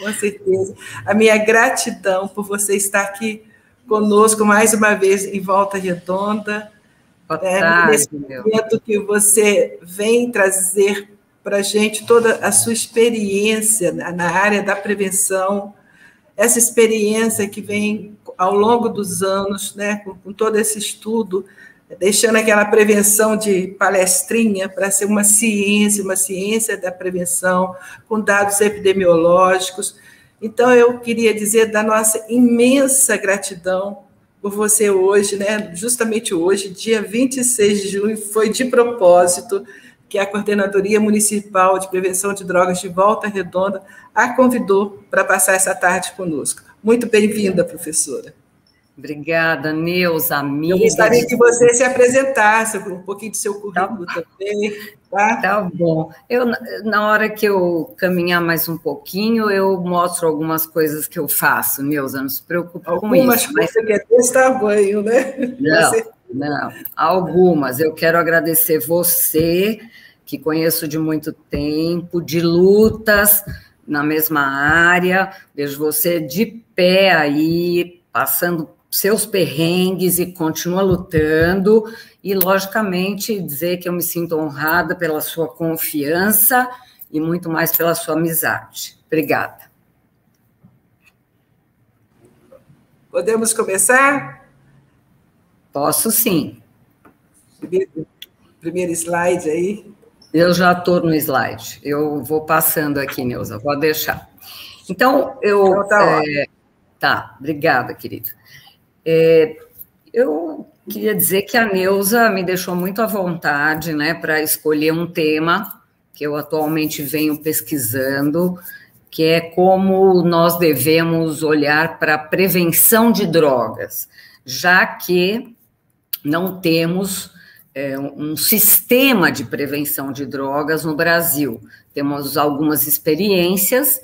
Com certeza. A minha gratidão por você estar aqui conosco mais uma vez em Volta Redonda. Nesse momento que você vem trazer para a gente toda a sua experiência na área da prevenção, essa experiência que vem ao longo dos anos, né, com todo esse estudo, deixando aquela prevenção de palestrinha para ser uma ciência da prevenção, com dados epidemiológicos. Então, eu queria dizer da nossa imensa gratidão por você hoje, né? Justamente hoje, dia 26 de junho, foi de propósito que a Coordenadoria Municipal de Prevenção de Drogas de Volta Redonda a convidou para passar essa tarde conosco. Muito bem-vinda, professora. Obrigada, Neuza, amiga. Eu gostaria que você se apresentasse, um pouquinho do seu currículo também. Tá bom. Na hora que eu caminhar mais um pouquinho, eu mostro algumas coisas que eu faço, Neuza, não se preocupe com isso. Algumas coisas que é desse tamanho, né? Não, algumas. Eu quero agradecer você, que conheço de muito tempo, de lutas na mesma área, vejo você de pé aí, passando seus perrengues e continua lutando, e, logicamente, dizer que eu me sinto honrada pela sua confiança e muito mais pela sua amizade. Obrigada. Podemos começar? Posso, sim. Primeiro slide aí. Eu já estou no slide. Eu vou passando aqui, Neuza, pode deixar. Então, Tá, obrigada, querida. Eu queria dizer que a Neuza me deixou muito à vontade, né, para escolher um tema que eu atualmente venho pesquisando, que é como nós devemos olhar para a prevenção de drogas, já que não temos um sistema de prevenção de drogas no Brasil. Temos algumas experiências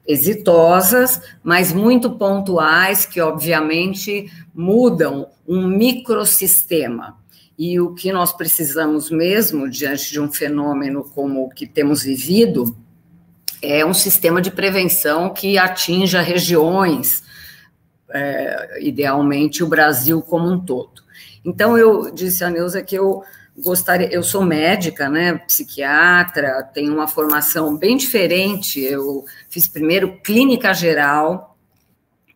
exitosas, mas muito pontuais, que obviamente mudam um microsistema. E o que nós precisamos mesmo, diante de um fenômeno como o que temos vivido, é um sistema de prevenção que atinja regiões, idealmente o Brasil como um todo. Então, eu disse a Neuza que eu sou médica, né, psiquiatra, tenho uma formação bem diferente. Eu fiz primeiro clínica geral,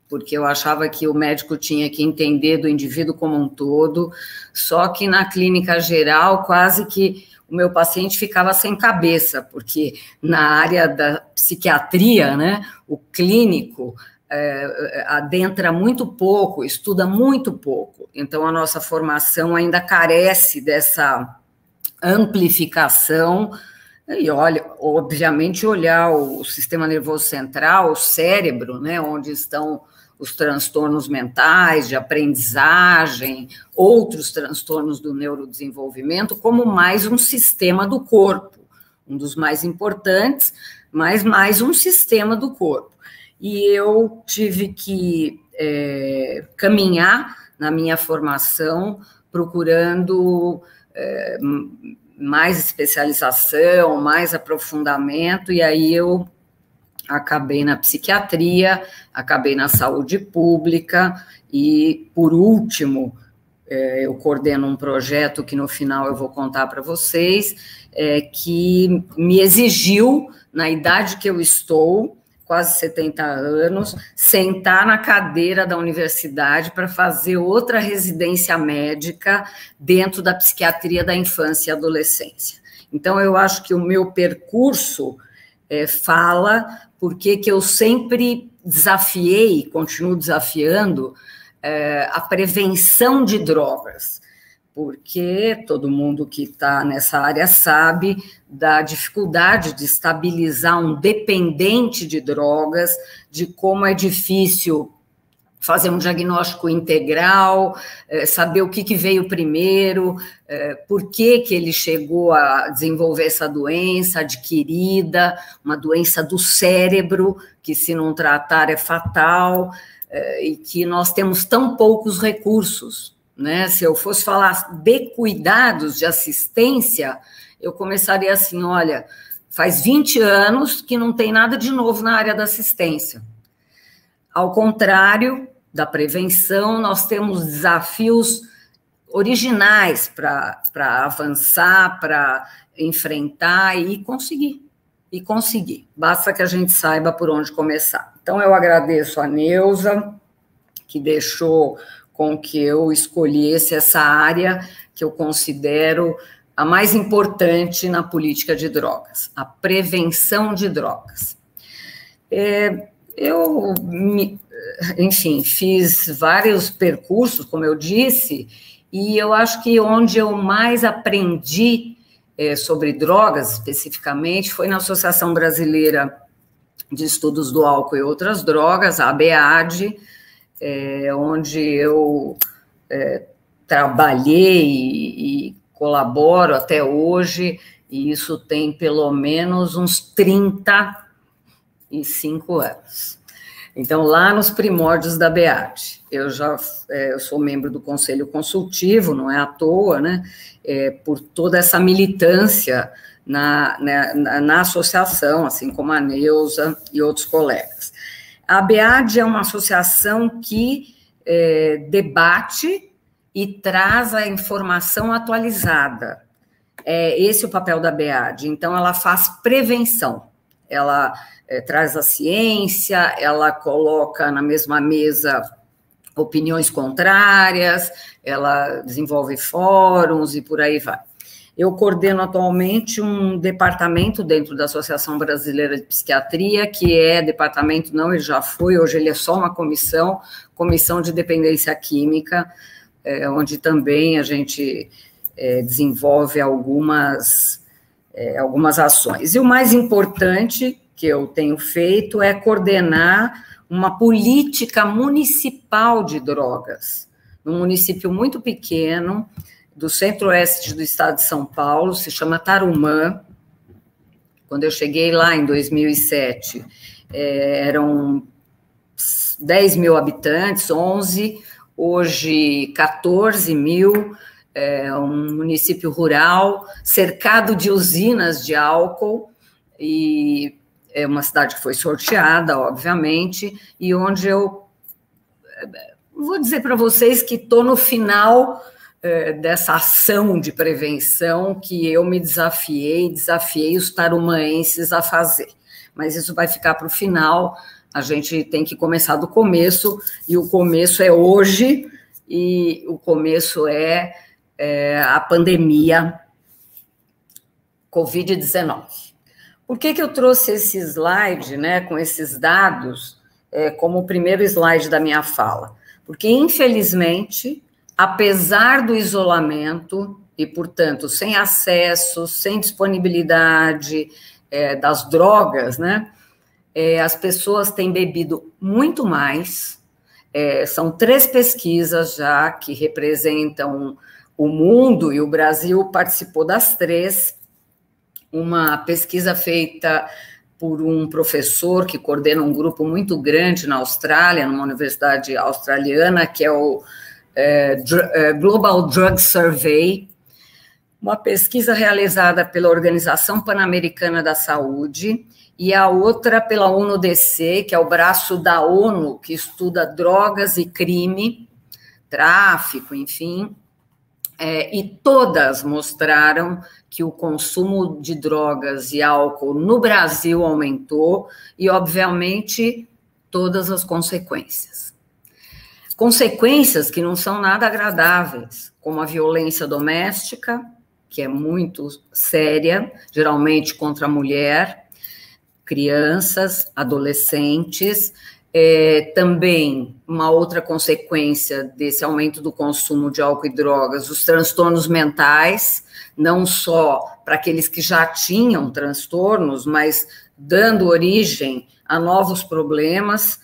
porque eu achava que o médico tinha que entender do indivíduo como um todo, só que na clínica geral quase que o meu paciente ficava sem cabeça, porque na área da psiquiatria, né, o clínico adentra muito pouco, estuda muito pouco, então a nossa formação ainda carece dessa amplificação, e obviamente olhar o sistema nervoso central, o cérebro, né, onde estão os transtornos mentais, de aprendizagem, outros transtornos do neurodesenvolvimento, como mais um sistema do corpo, um dos mais importantes, mas mais um sistema do corpo. E eu tive que caminhar na minha formação, procurando mais especialização, mais aprofundamento, e aí eu acabei na psiquiatria, acabei na saúde pública, e, por último, eu coordeno um projeto que, no final, eu vou contar para vocês, que me exigiu, na idade que eu estou, quase 70 anos, sentar na cadeira da universidade para fazer outra residência médica dentro da psiquiatria da infância e adolescência. Então, eu acho que o meu percurso fala porque que eu sempre desafiei, continuo desafiando, a prevenção de drogas, porque todo mundo que está nessa área sabe da dificuldade de estabilizar um dependente de drogas, de como é difícil fazer um diagnóstico integral, saber o que veio primeiro, por que ele chegou a desenvolver essa doença adquirida, uma doença do cérebro, que se não tratar é fatal, e que nós temos tão poucos recursos, né? Se eu fosse falar de cuidados, de assistência, eu começaria assim, olha, Faz 20 anos que não tem nada de novo na área da assistência. Ao contrário da prevenção, nós temos desafios originais para avançar, para enfrentar e conseguir. Basta que a gente saiba por onde começar. Então, eu agradeço a Neuza, que deixou com que eu escolhesse essa área que eu considero a mais importante na política de drogas, a prevenção de drogas. Enfim, fiz vários percursos, como eu disse, e eu acho que onde eu mais aprendi sobre drogas, especificamente, foi na Associação Brasileira de Estudos do Álcool e Outras Drogas, a ABEAD, onde eu trabalhei e colaboro até hoje, e isso tem pelo menos uns 35 anos. Então, lá nos primórdios da ABEAD, eu sou membro do Conselho Consultivo, não é à toa, né? Por toda essa militância na associação, assim como a Neuza e outros colegas. A ABEAD é uma associação que debate e traz a informação atualizada. Esse é o papel da ABEAD. Então, ela faz prevenção, ela traz a ciência, ela coloca na mesma mesa opiniões contrárias, ela desenvolve fóruns e por aí vai. Eu coordeno atualmente um departamento dentro da Associação Brasileira de Psiquiatria, que departamento não, ele já foi, hoje ele é só uma comissão de dependência química, onde também a gente desenvolve algumas ações. E o mais importante que eu tenho feito é coordenar uma política municipal de drogas, num município muito pequeno, do centro-oeste do estado de São Paulo, se chama Tarumã. Quando eu cheguei lá em 2007, eram 10 mil habitantes, 11, hoje 14 mil, um município rural, cercado de usinas de álcool, e é uma cidade que foi sorteada, obviamente, e onde eu vou dizer para vocês que estou no final dessa ação de prevenção que eu me desafiei os tarumaenses a fazer. Mas isso vai ficar para o final, a gente tem que começar do começo, e o começo é hoje, e o começo é a pandemia Covid-19. Por que eu trouxe esse slide, né, com esses dados, como o primeiro slide da minha fala? Porque, infelizmente, apesar do isolamento e, portanto, sem acesso, sem disponibilidade das drogas, né, as pessoas têm bebido muito mais. São 3 pesquisas já que representam o mundo, e o Brasil participou das 3. Uma pesquisa feita por um professor que coordena um grupo muito grande na Austrália, numa universidade australiana, que é o Global Drug Survey, uma pesquisa realizada pela Organização Pan-Americana da Saúde, e a outra pela ONU-DC, que é o braço da ONU, que estuda drogas e crime, tráfico, enfim, e todas mostraram que o consumo de drogas e álcool no Brasil aumentou, e, obviamente, todas as consequências. Consequências que não são nada agradáveis, como a violência doméstica, que é muito séria, geralmente contra a mulher, crianças, adolescentes. Também uma outra consequência desse aumento do consumo de álcool e drogas, os transtornos mentais, não só para aqueles que já tinham transtornos, mas dando origem a novos problemas,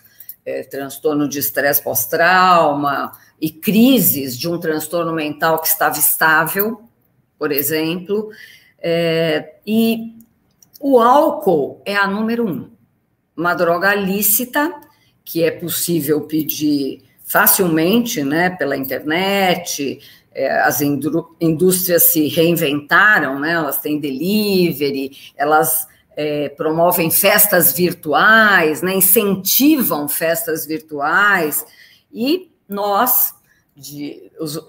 transtorno de estresse pós-trauma e crises de um transtorno mental que estava estável, por exemplo. E o álcool é a número 1, uma droga lícita, que é possível pedir facilmente, né, pela internet. As indústrias se reinventaram, né, elas têm delivery, elas promovem festas virtuais, né, incentivam festas virtuais, e nós,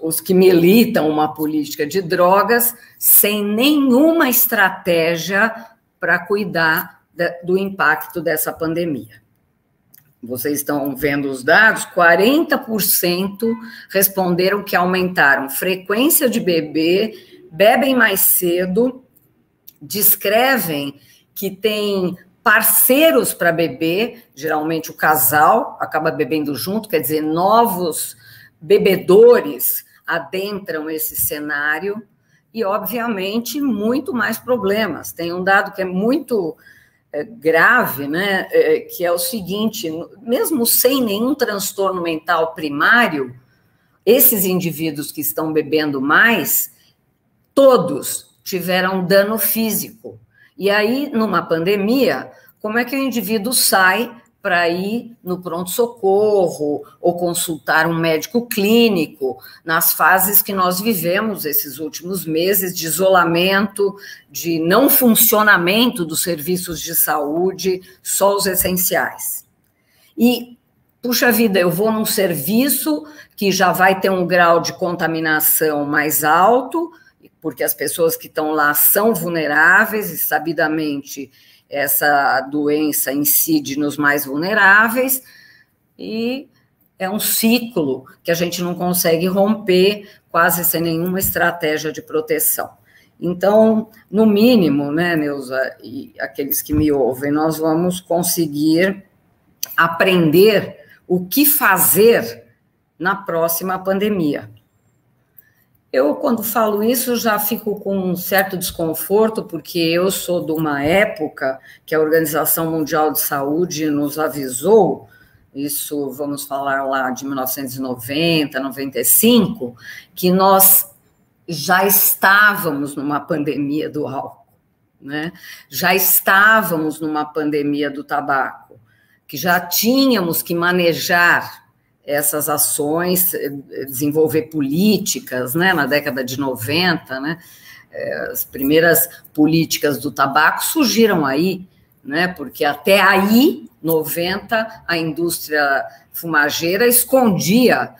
os que militam uma política de drogas, sem nenhuma estratégia para cuidar do impacto dessa pandemia. Vocês estão vendo os dados, 40% responderam que aumentaram frequência de beber, bebem mais cedo, descrevem que tem parceiros para beber, geralmente o casal acaba bebendo junto, quer dizer, novos bebedores adentram esse cenário e, obviamente, muito mais problemas. Tem um dado que é muito grave, né, que é o seguinte: mesmo sem nenhum transtorno mental primário, esses indivíduos que estão bebendo mais, todos tiveram dano físico. E aí, numa pandemia, como é que o indivíduo sai para ir no pronto-socorro ou consultar um médico clínico nas fases que nós vivemos esses últimos meses de isolamento, de não funcionamento dos serviços de saúde, só os essenciais. E, puxa vida, eu vou num serviço que já vai ter um grau de contaminação mais alto, porque as pessoas que estão lá são vulneráveis e, sabidamente, essa doença incide nos mais vulneráveis, e é um ciclo que a gente não consegue romper quase sem nenhuma estratégia de proteção. Então, no mínimo, né, Neuza, e aqueles que me ouvem, nós vamos conseguir aprender o que fazer na próxima pandemia. Eu, quando falo isso, já fico com um certo desconforto, porque eu sou de uma época que a Organização Mundial de Saúde nos avisou, isso vamos falar lá de 1990, 95, que nós já estávamos numa pandemia do álcool, né? Já estávamos numa pandemia do tabaco, que já tínhamos que manejar essas ações, desenvolver políticas, né, na década de 90, né, as primeiras políticas do tabaco surgiram aí, né, porque até aí, 90, a indústria fumageira escondia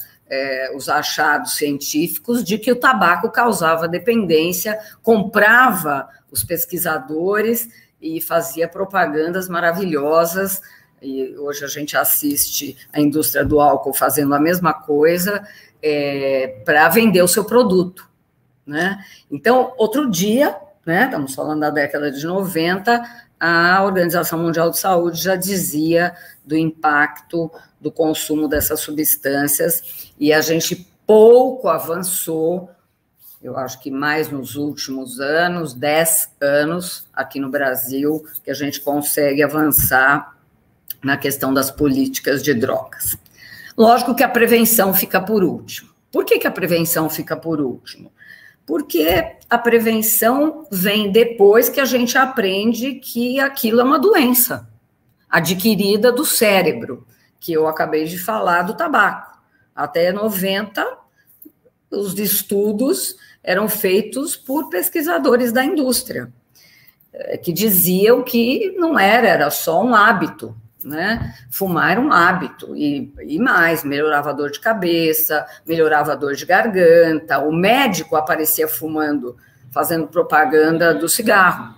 os achados científicos de que o tabaco causava dependência, comprava os pesquisadores e fazia propagandas maravilhosas. E hoje a gente assiste a indústria do álcool fazendo a mesma coisa para vender o seu produto, né? Então, outro dia, né, estamos falando da década de 90, a Organização Mundial de Saúde já dizia do impacto do consumo dessas substâncias, e a gente pouco avançou, eu acho que mais nos últimos anos, 10 anos, aqui no Brasil, que a gente consegue avançar na questão das políticas de drogas. Lógico que a prevenção fica por último. Por que a prevenção fica por último? Porque a prevenção vem depois que a gente aprende que aquilo é uma doença adquirida do cérebro, que eu acabei de falar do tabaco. Até 90, os estudos eram feitos por pesquisadores da indústria, que diziam que não era só um hábito, né? Fumar era um hábito, e mais, melhorava a dor de cabeça, melhorava a dor de garganta, o médico aparecia fumando, fazendo propaganda do cigarro.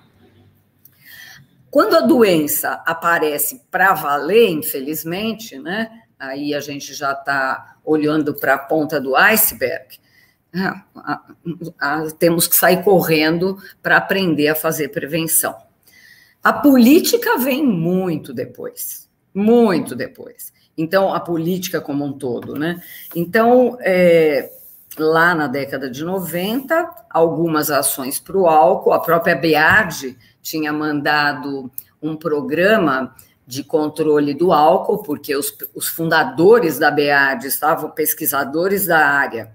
Quando a doença aparece para valer, infelizmente, né? Aí a gente já está olhando para a ponta do iceberg, temos que sair correndo para aprender a fazer prevenção. A política vem muito depois, muito depois. Então, a política como um todo, né? Então, lá na década de 90, algumas ações para o álcool, a própria BEAD tinha mandado um programa de controle do álcool, porque os fundadores da BEAD estavam pesquisadores da área,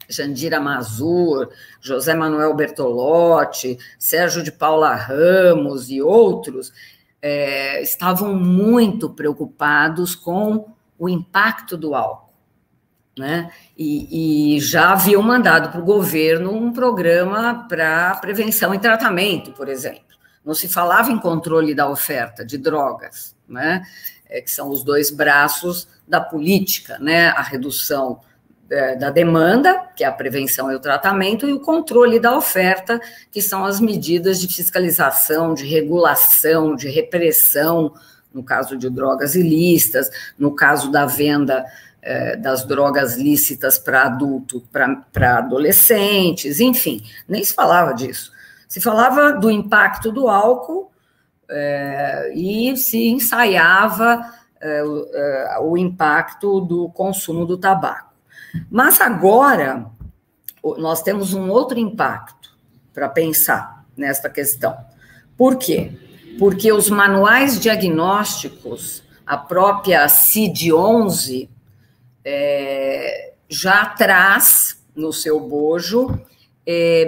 Jandira Mazur, José Manuel Bertolotti, Sérgio de Paula Ramos e outros, estavam muito preocupados com o impacto do álcool, né? E já haviam mandado para o governo um programa para prevenção e tratamento, por exemplo, não se falava em controle da oferta de drogas, né? Que são os dois braços da política, né? A redução da demanda, que é a prevenção e o tratamento, e o controle da oferta, que são as medidas de fiscalização, de regulação, de repressão, no caso de drogas ilícitas, no caso da venda das drogas lícitas para adulto, para adolescentes, enfim, nem se falava disso. Se falava do impacto do álcool e se ensaiava o impacto do consumo do tabaco. Mas agora nós temos um outro impacto para pensar nesta questão. Por quê? Porque os manuais diagnósticos, a própria CID-11, já traz no seu bojo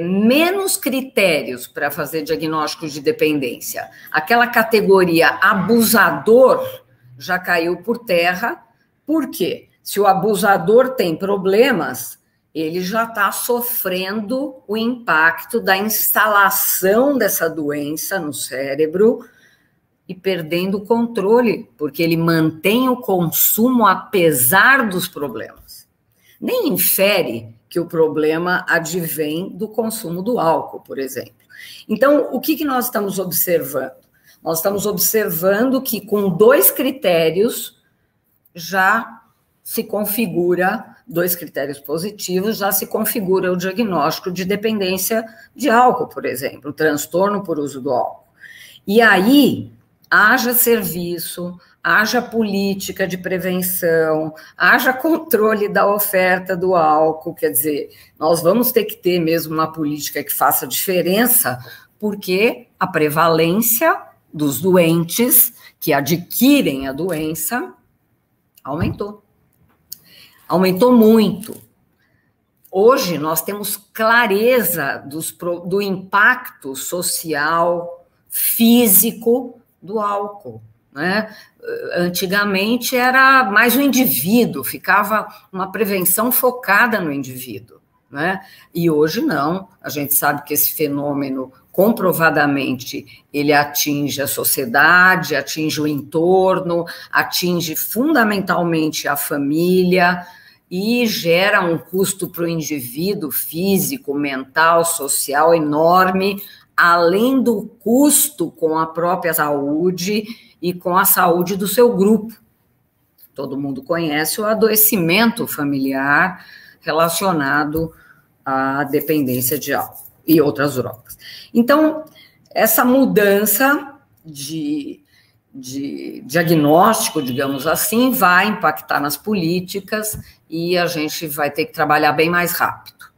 menos critérios para fazer diagnóstico de dependência. Aquela categoria abusador já caiu por terra. Por quê? Se o abusador tem problemas, ele já está sofrendo o impacto da instalação dessa doença no cérebro e perdendo o controle, porque ele mantém o consumo apesar dos problemas. Nem infere que o problema advém do consumo do álcool, por exemplo. Então, o que nós estamos observando? Nós estamos observando que com 2 critérios já se configura, 2 critérios positivos, já se configura o diagnóstico de dependência de álcool, por exemplo, transtorno por uso do álcool. E aí, haja serviço, haja política de prevenção, haja controle da oferta do álcool, quer dizer, nós vamos ter que ter mesmo uma política que faça diferença, porque a prevalência dos doentes que adquirem a doença aumentou. Aumentou muito. Hoje nós temos clareza do impacto social, físico do álcool, né? Antigamente era mais o indivíduo, ficava uma prevenção focada no indivíduo, né? E hoje não, a gente sabe que esse fenômeno comprovadamente ele atinge a sociedade, atinge o entorno, atinge fundamentalmente a família e gera um custo para o indivíduo físico, mental, social enorme, além do custo com a própria saúde e com a saúde do seu grupo. Todo mundo conhece o adoecimento familiar relacionado à dependência de álcool e outras drogas. Então, essa mudança de diagnóstico, digamos assim, vai impactar nas políticas e a gente vai ter que trabalhar bem mais rápido.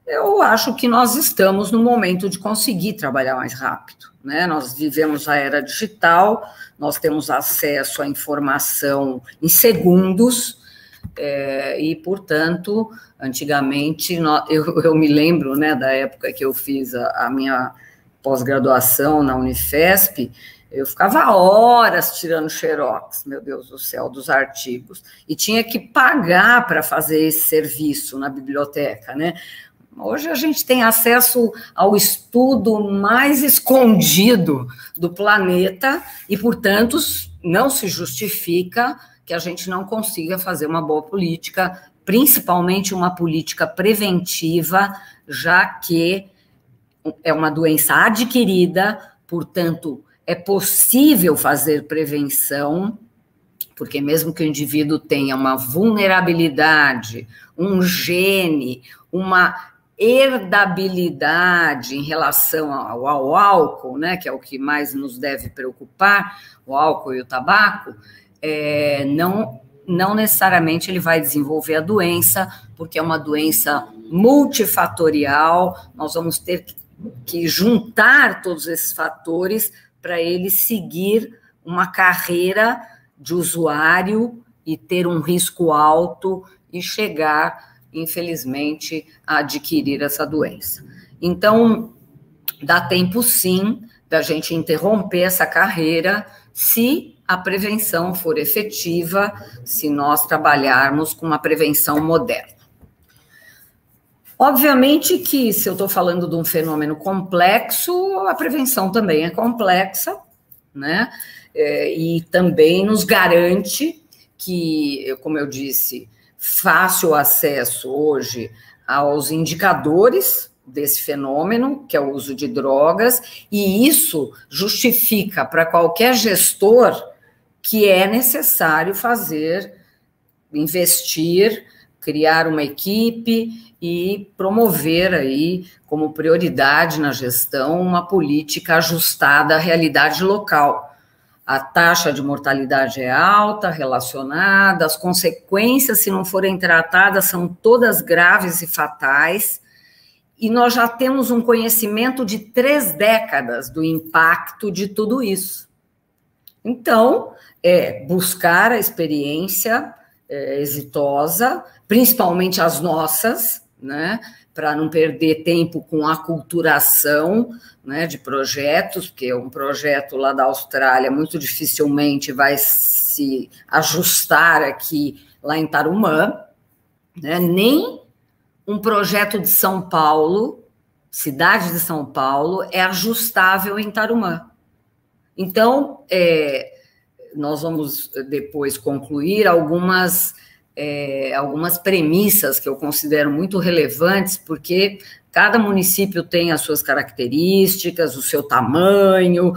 Eu acho que nós estamos no momento de conseguir trabalhar mais rápido, né? Nós vivemos a era digital, nós temos acesso à informação em segundos, e, portanto, antigamente, eu me lembro, né, da época que eu fiz a minha pós-graduação na Unifesp, eu ficava horas tirando xerox, meu Deus do céu, dos artigos, e tinha que pagar para fazer esse serviço na biblioteca, né? Hoje a gente tem acesso ao estudo mais escondido do planeta e, portanto, não se justifica que a gente não consiga fazer uma boa política, principalmente uma política preventiva, já que é uma doença adquirida, portanto, é possível fazer prevenção, porque mesmo que o indivíduo tenha uma vulnerabilidade, um gene, uma herdabilidade em relação ao álcool, né, que é o que mais nos deve preocupar, o álcool e o tabaco, não necessariamente ele vai desenvolver a doença, porque é uma doença multifatorial, nós vamos ter que juntar todos esses fatores para ele seguir uma carreira de usuário e ter um risco alto e chegar, infelizmente, a adquirir essa doença. Então, dá tempo, sim, da gente interromper essa carreira se a prevenção for efetiva, se nós trabalharmos com uma prevenção moderna. Obviamente que, se eu estou falando de um fenômeno complexo, a prevenção também é complexa, né? E também nos garante que, como eu disse, fácil acesso hoje aos indicadores desse fenômeno, que é o uso de drogas, e isso justifica para qualquer gestor que é necessário investir, criar uma equipe e promover aí, como prioridade na gestão, uma política ajustada à realidade local. A taxa de mortalidade é alta, relacionada, as consequências, se não forem tratadas, são todas graves e fatais, e nós já temos um conhecimento de 3 décadas do impacto de tudo isso. Então, buscar a experiência exitosa, principalmente as nossas, né, para não perder tempo com a aculturação, né, de projetos, porque um projeto lá da Austrália muito dificilmente vai se ajustar aqui lá em Tarumã, né, nem um projeto de São Paulo, cidade de São Paulo, é ajustável em Tarumã. Então, nós vamos depois concluir algumas premissas que eu considero muito relevantes, porque cada município tem as suas características, o seu tamanho,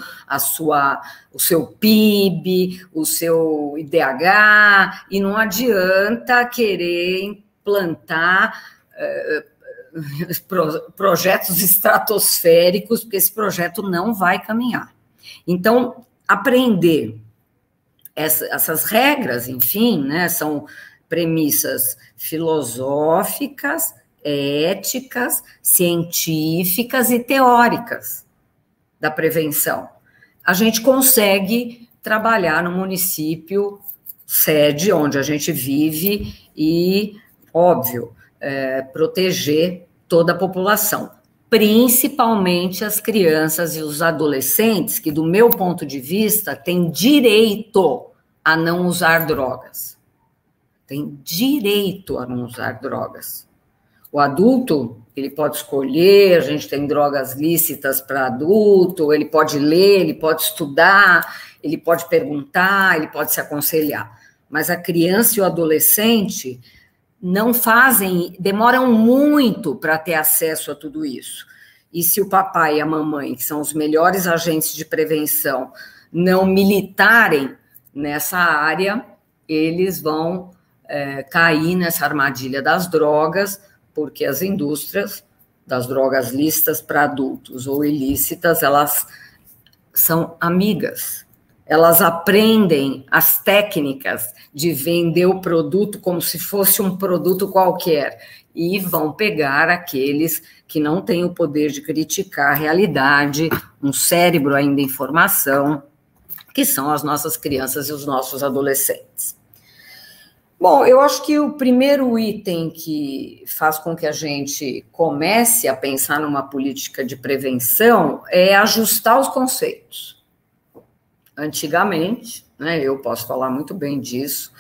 o seu PIB, o seu IDH, e não adianta querer implantar projetos estratosféricos, porque esse projeto não vai caminhar. Então, aprender essas regras, enfim, né, são premissas filosóficas, éticas, científicas e teóricas da prevenção. A gente consegue trabalhar no município sede, onde a gente vive, e, óbvio, proteger toda a população, principalmente as crianças e os adolescentes, que, do meu ponto de vista, têm direito a não usar drogas. Tem direito a não usar drogas. O adulto, ele pode escolher, a gente tem drogas lícitas para adulto, ele pode ler, ele pode estudar, ele pode perguntar, ele pode se aconselhar. Mas a criança e o adolescente demoram muito para ter acesso a tudo isso. E se o papai e a mamãe, que são os melhores agentes de prevenção, não militarem nessa área, eles vão cair nessa armadilha das drogas, porque as indústrias das drogas lícitas para adultos ou ilícitas, elas são amigas. Elas aprendem as técnicas de vender o produto como se fosse um produto qualquer e vão pegar aqueles que não têm o poder de criticar a realidade, um cérebro ainda em formação, que são as nossas crianças e os nossos adolescentes. Bom, eu acho que o primeiro item que faz com que a gente comece a pensar numa política de prevenção é ajustar os conceitos. Antigamente, né, eu posso falar muito bem disso,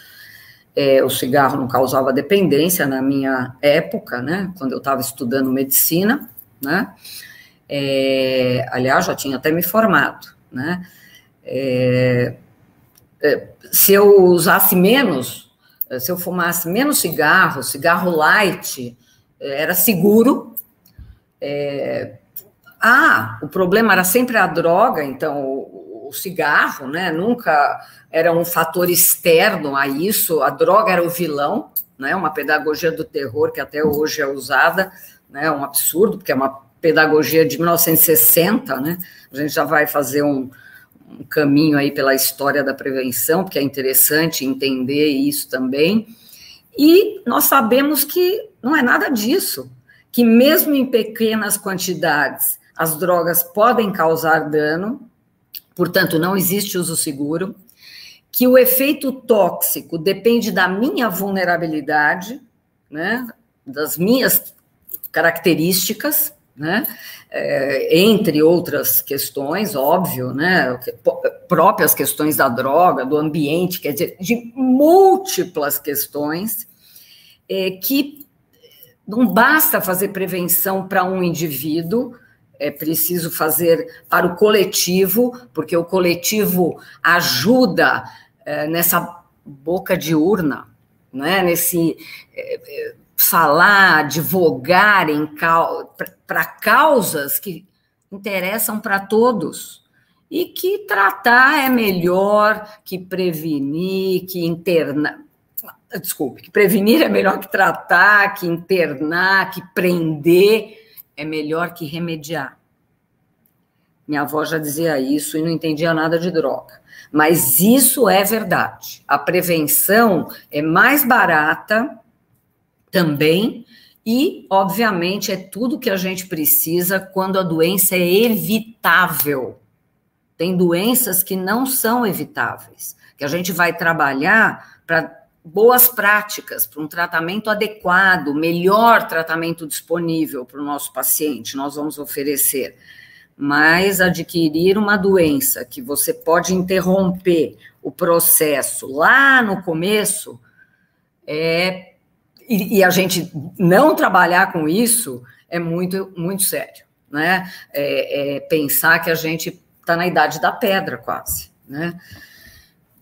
o cigarro não causava dependência na minha época, né, quando eu estava estudando medicina, né, aliás, já tinha até me formado, né, se eu usasse menos, se eu fumasse menos cigarro light, era seguro. O problema era sempre a droga, então o cigarro, né, nunca era um fator externo a isso, a droga era o vilão, né, uma pedagogia do terror que até hoje é usada, né, um absurdo, porque é uma pedagogia de 1960, né, a gente já vai fazer um caminho aí pela história da prevenção, porque é interessante entender isso também, e nós sabemos que não é nada disso, que mesmo em pequenas quantidades, as drogas podem causar dano, portanto, não existe uso seguro, que o efeito tóxico depende da minha vulnerabilidade, né, das minhas características, né, entre outras questões, óbvio, né, próprias questões da droga, do ambiente, quer dizer, de múltiplas questões que não basta fazer prevenção para um indivíduo, é preciso fazer para o coletivo, porque o coletivo ajuda nessa boca de urna, né? Nesse falar, advogar para causas que interessam para todos, e que tratar é melhor que prevenir, que prevenir é melhor que tratar, que internar, que prender é melhor que remediar. Minha avó já dizia isso e não entendia nada de droga. Mas isso é verdade. A prevenção é mais barata também e, obviamente, é tudo que a gente precisa quando a doença é evitável. Tem doenças que não são evitáveis, que a gente vai trabalhar para boas práticas, para um tratamento adequado, melhor tratamento disponível para o nosso paciente, nós vamos oferecer. Mas adquirir uma doença que você pode interromper o processo lá no começo, e a gente não trabalhar com isso é muito, muito sério, né? Pensar que a gente está na idade da pedra quase, né?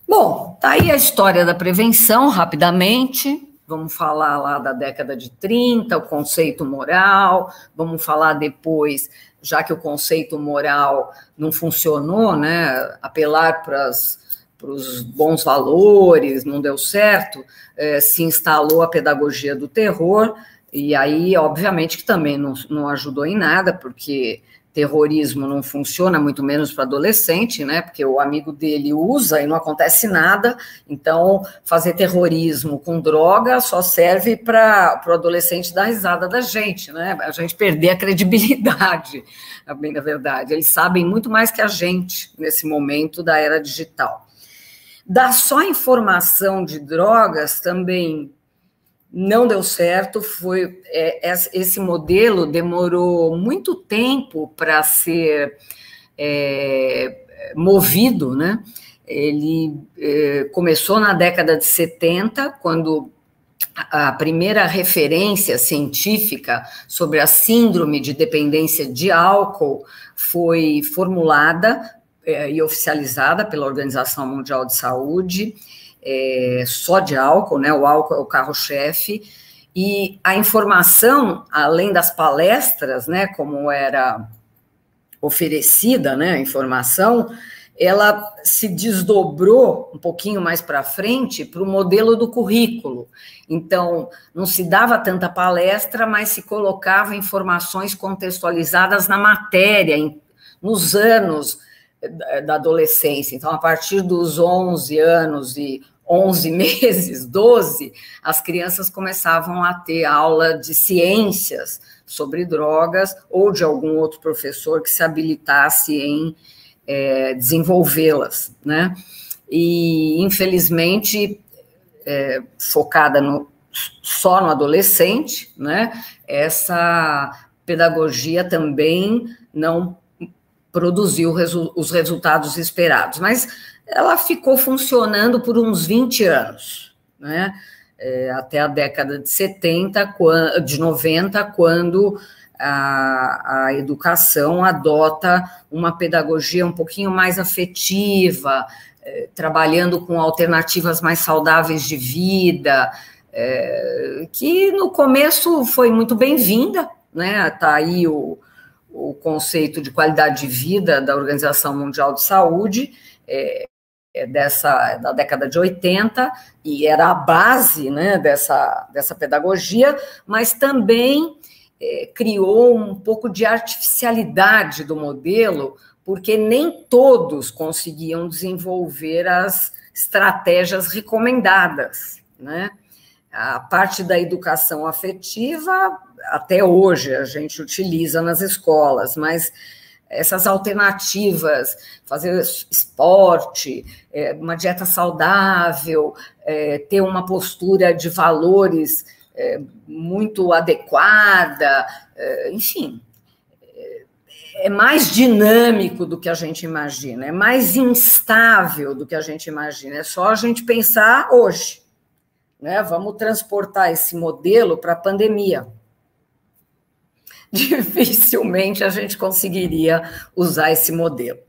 Bom, tá aí a história da prevenção, rapidamente. Vamos falar lá da década de 30, o conceito moral, vamos falar depois, já que o conceito moral não funcionou, né? Apelar para os bons valores, não deu certo, se instalou a pedagogia do terror, e aí, obviamente, que também não ajudou em nada, porque terrorismo não funciona, muito menos para adolescente, né? Porque o amigo dele usa e não acontece nada. Então, fazer terrorismo com droga só serve para o adolescente dar risada da gente, né? A gente perder a credibilidade, bem na verdade. Eles sabem muito mais que a gente nesse momento da era digital. Dar só informação de drogas também não deu certo, esse modelo demorou muito tempo para ser movido, né? Ele começou na década de 70, quando a primeira referência científica sobre a síndrome de dependência de álcool foi formulada e oficializada pela Organização Mundial de Saúde, só de álcool, né? O álcool é o carro-chefe, e a informação, além das palestras, né, como era oferecida, né, a informação, ela se desdobrou um pouquinho mais para frente para o modelo do currículo. Então, não se dava tanta palestra, mas se colocava informações contextualizadas na matéria, nos anos da adolescência. Então, a partir dos 11 anos e 11 meses, 12, as crianças começavam a ter aula de ciências sobre drogas ou de algum outro professor que se habilitasse em desenvolvê-las, né? E, infelizmente, focada só no adolescente, né? Essa pedagogia também não produziu os resultados esperados, mas ela ficou funcionando por uns 20 anos, né? Até a década de 90, quando a educação adota uma pedagogia um pouquinho mais afetiva, trabalhando com alternativas mais saudáveis de vida, que no começo foi muito bem-vinda, né? Está aí o conceito de qualidade de vida da Organização Mundial de Saúde, da década de 80, e era a base, né, dessa pedagogia, mas também criou um pouco de artificialidade do modelo, porque nem todos conseguiam desenvolver as estratégias recomendadas, né? A parte da educação afetiva, até hoje, a gente utiliza nas escolas, mas essas alternativas, fazer esporte, uma dieta saudável, ter uma postura de valores muito adequada, enfim, é mais dinâmico do que a gente imagina, é mais instável do que a gente imagina, é só a gente pensar hoje, né? Vamos transportar esse modelo para a pandemia, dificilmente a gente conseguiria usar esse modelo.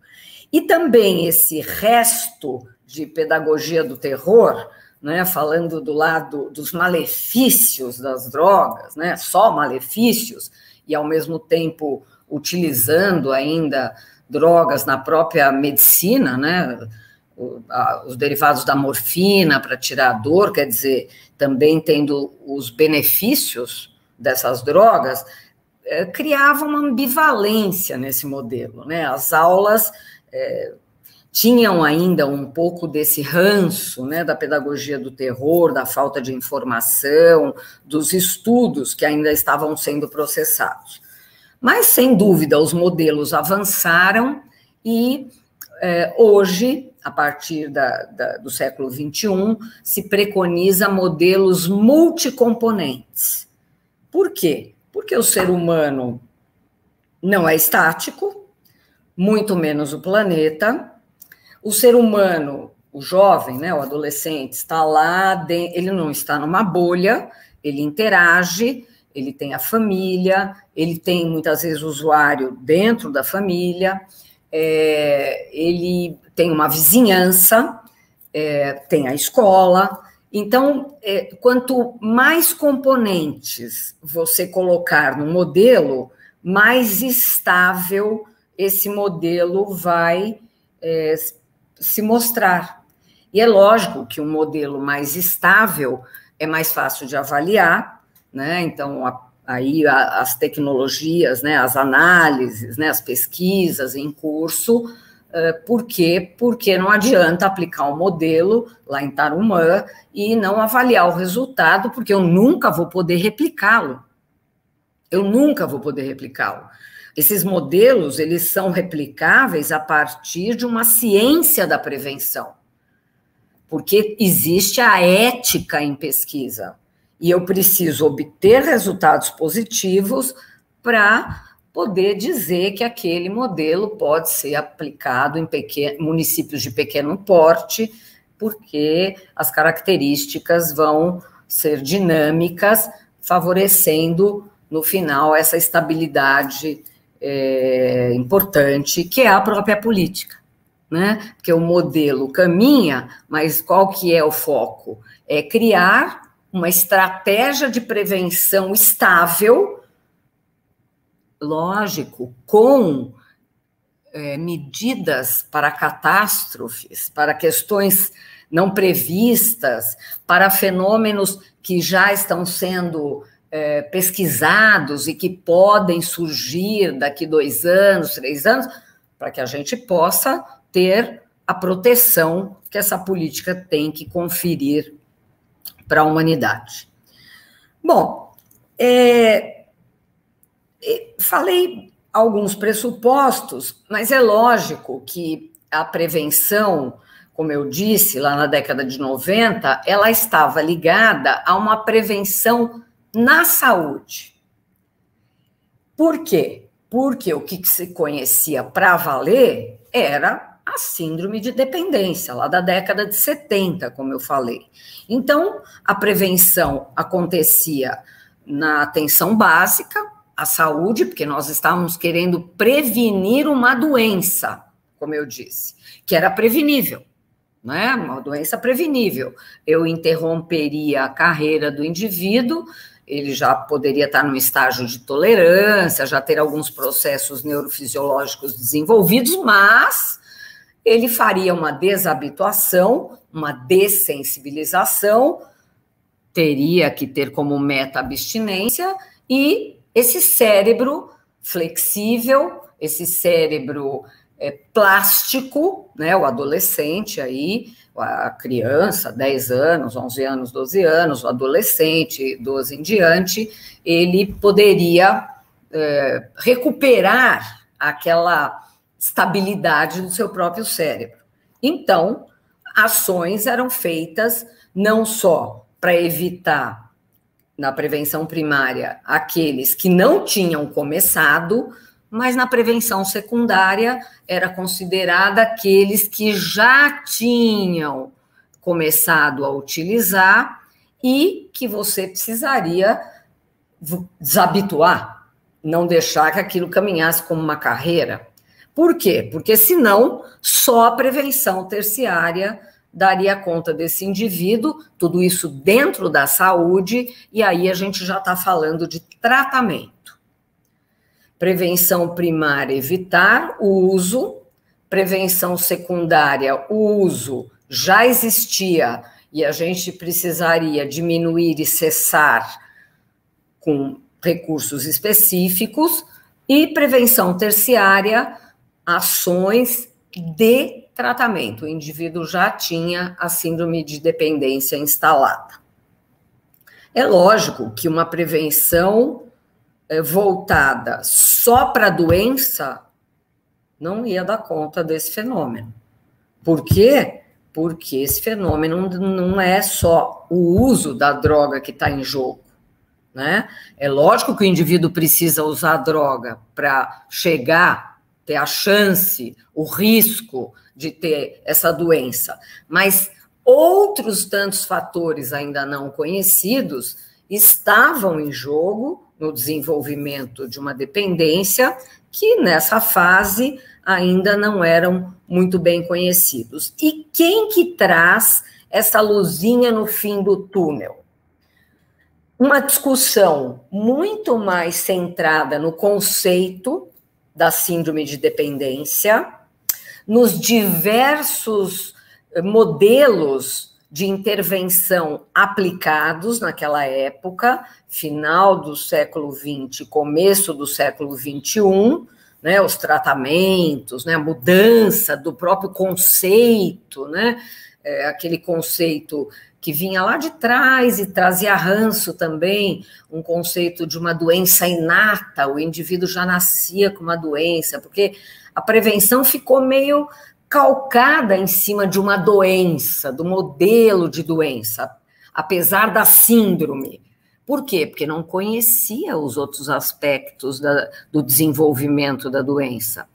E também esse resto de pedagogia do terror, né, falando do lado dos malefícios das drogas, né, só malefícios, e ao mesmo tempo utilizando ainda drogas na própria medicina, né, os derivados da morfina para tirar a dor, quer dizer, também tendo os benefícios dessas drogas, criava uma ambivalência nesse modelo, né? As aulas tinham ainda um pouco desse ranço, né, da pedagogia do terror, da falta de informação, dos estudos que ainda estavam sendo processados. Mas, sem dúvida, os modelos avançaram e hoje, a partir do século XXI, se preconiza modelos multicomponentes. Por quê? Porque o ser humano não é estático, muito menos o planeta. O ser humano, o jovem, né, o adolescente, está lá, ele não está numa bolha, ele interage, ele tem a família, ele tem, muitas vezes, o usuário dentro da família, ele tem uma vizinhança, tem a escola. Então, quanto mais componentes você colocar no modelo, mais estável esse modelo vai se mostrar. E é lógico que um modelo mais estável é mais fácil de avaliar, né? Então, aí as tecnologias, né, as análises, né, as pesquisas em curso. Por quê? Porque não adianta aplicar um modelo lá em Tarumã e não avaliar o resultado, porque eu nunca vou poder replicá-lo. Eu nunca vou poder replicá-lo. Esses modelos, eles são replicáveis a partir de uma ciência da prevenção, porque existe a ética em pesquisa, e eu preciso obter resultados positivos para poder dizer que aquele modelo pode ser aplicado em municípios de pequeno porte, porque as características vão ser dinâmicas, favorecendo, no final, essa estabilidade importante, que é a própria política, né? Porque o modelo caminha, mas qual que é o foco? É criar uma estratégia de prevenção estável, lógico, com medidas para catástrofes, para questões não previstas, para fenômenos que já estão sendo pesquisados e que podem surgir daqui 2 anos, 3 anos, para que a gente possa ter a proteção que essa política tem que conferir para a humanidade. Bom, falei alguns pressupostos, mas é lógico que a prevenção, como eu disse, lá na década de 90, ela estava ligada a uma prevenção na saúde. Por quê? Porque o que se conhecia para valer era a síndrome de dependência, lá da década de 70, como eu falei. Então, a prevenção acontecia na atenção básica, a saúde, porque nós estávamos querendo prevenir uma doença, como eu disse, que era prevenível, né? Uma doença prevenível. Eu interromperia a carreira do indivíduo, ele já poderia estar num estágio de tolerância, já ter alguns processos neurofisiológicos desenvolvidos, mas ele faria uma desabituação, uma dessensibilização, teria que ter como meta abstinência, e esse cérebro flexível, esse cérebro plástico, né, o adolescente aí, a criança, 10 anos, 11 anos, 12 anos, o adolescente, 12 em diante, ele poderia recuperar aquela estabilidade do seu próprio cérebro. Então, ações eram feitas não só para evitar, na prevenção primária, aqueles que não tinham começado, mas na prevenção secundária era considerada aqueles que já tinham começado a utilizar e que você precisaria desabituar, não deixar que aquilo caminhasse como uma carreira. Por quê? Porque senão só a prevenção terciária daria conta desse indivíduo, tudo isso dentro da saúde, e aí a gente já está falando de tratamento. Prevenção primária, evitar o uso. Prevenção secundária, o uso já existia e a gente precisaria diminuir e cessar com recursos específicos. E prevenção terciária, ações de tratamento. O indivíduo já tinha a síndrome de dependência instalada. É lógico que uma prevenção voltada só para a doença não ia dar conta desse fenômeno. Por quê? Porque esse fenômeno não é só o uso da droga que está em jogo, né? É lógico que o indivíduo precisa usar a droga para chegar, ter a chance, o risco de ter essa doença, mas outros tantos fatores ainda não conhecidos estavam em jogo no desenvolvimento de uma dependência que nessa fase ainda não eram muito bem conhecidos. E quem que traz essa luzinha no fim do túnel? Uma discussão muito mais centrada no conceito da síndrome de dependência, nos diversos modelos de intervenção aplicados naquela época, final do século XX, começo do século XXI, né, os tratamentos, né, a mudança do próprio conceito, né, aquele conceito que vinha lá de trás e trazia ranço também, um conceito de uma doença inata, o indivíduo já nascia com uma doença, porque a prevenção ficou meio calcada em cima de uma doença, do modelo de doença, apesar da síndrome. Por quê? Porque não conhecia os outros aspectos do desenvolvimento da doença.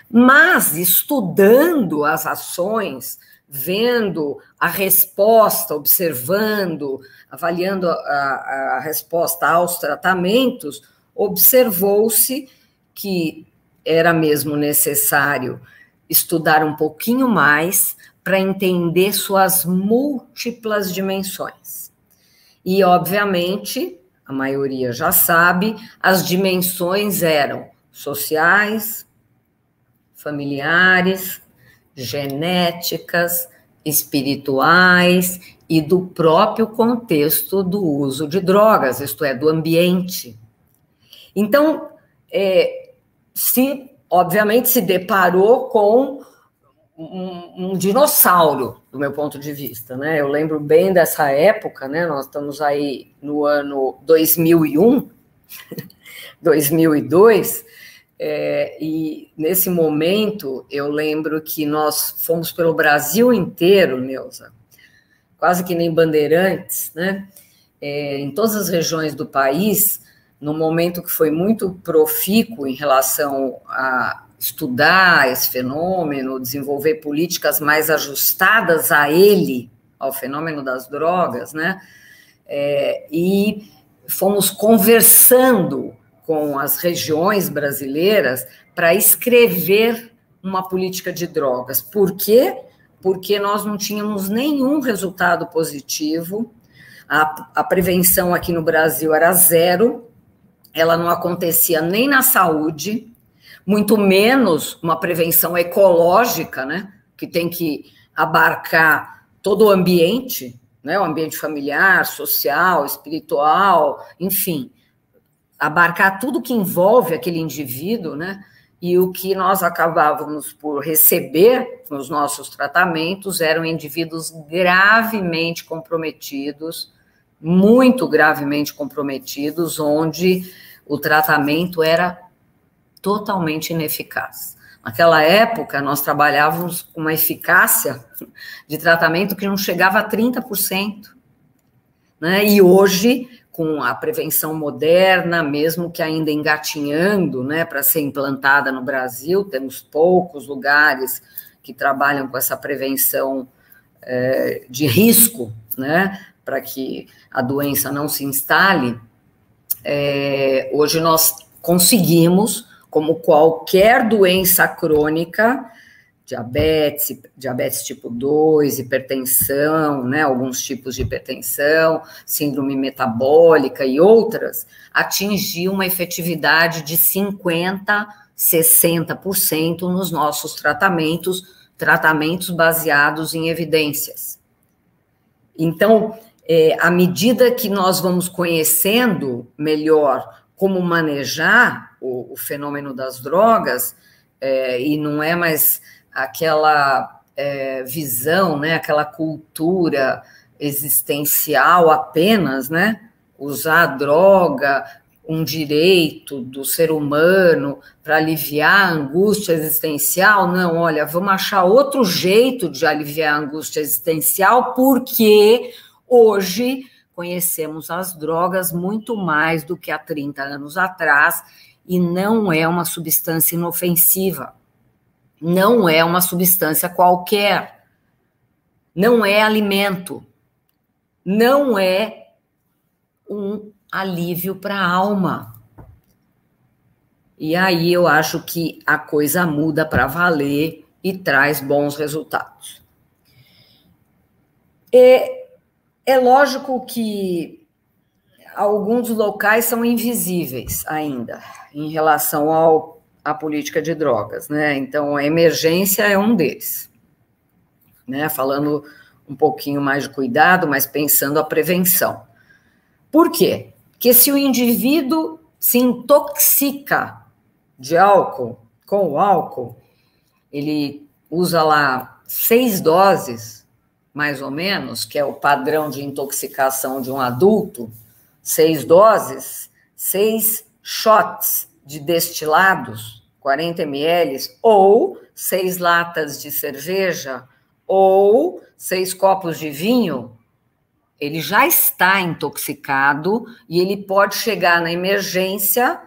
Mas, estudando as ações, vendo a resposta, observando, avaliando a resposta aos tratamentos, observou-se que era mesmo necessário estudar um pouquinho mais para entender suas múltiplas dimensões. E, obviamente, a maioria já sabe, as dimensões eram sociais, familiares, genéticas, espirituais e do próprio contexto do uso de drogas, isto é, do ambiente. Então, obviamente, se deparou com um dinossauro, do meu ponto de vista, né? Eu lembro bem dessa época, né? Nós estamos aí no ano 2001, 2002, e nesse momento eu lembro que nós fomos pelo Brasil inteiro, Neuza, quase que nem bandeirantes, né? Em todas as regiões do país, num momento que foi muito profícuo em relação a estudar esse fenômeno, desenvolver políticas mais ajustadas a ele, ao fenômeno das drogas, né? E fomos conversando com as regiões brasileiras para escrever uma política de drogas. Por quê? Porque nós não tínhamos nenhum resultado positivo, a prevenção aqui no Brasil era zero, ela não acontecia nem na saúde, muito menos uma prevenção ecológica, né, que tem que abarcar todo o ambiente, né, o ambiente familiar, social, espiritual, enfim, abarcar tudo que envolve aquele indivíduo, né, e o que nós acabávamos por receber nos nossos tratamentos eram indivíduos gravemente comprometidos, muito gravemente comprometidos, onde o tratamento era totalmente ineficaz. Naquela época, nós trabalhávamos com uma eficácia de tratamento que não chegava a 30%, né? E hoje, com a prevenção moderna, mesmo que ainda engatinhando, né, para ser implantada no Brasil, temos poucos lugares que trabalham com essa prevenção de risco, né, para que a doença não se instale. Hoje nós conseguimos, como qualquer doença crônica, diabetes tipo 2, hipertensão, né, alguns tipos de hipertensão, síndrome metabólica e outras, atingir uma efetividade de 50%, 60% nos nossos tratamentos baseados em evidências. Então, à medida que nós vamos conhecendo melhor como manejar o fenômeno das drogas, e não é mais aquela visão, né, aquela cultura existencial apenas, né, usar a droga, um direito do ser humano para aliviar a angústia existencial. Não, olha, vamos achar outro jeito de aliviar a angústia existencial, porque hoje conhecemos as drogas muito mais do que há 30 anos atrás, e não é uma substância inofensiva, não é uma substância qualquer, não é alimento, não é um alívio para a alma. E aí eu acho que a coisa muda para valer e traz bons resultados. É lógico que alguns locais são invisíveis ainda em relação à política de drogas, né? Então, a emergência é um deles, né? Falando um pouquinho mais de cuidado, mas pensando a prevenção. Por quê? Porque se o indivíduo se intoxica de álcool, com o álcool, ele usa lá 6 doses, mais ou menos, que é o padrão de intoxicação de um adulto, 6 doses, 6 shots de destilados, 40 ml, ou 6 latas de cerveja, ou 6 copos de vinho, ele já está intoxicado e ele pode chegar na emergência,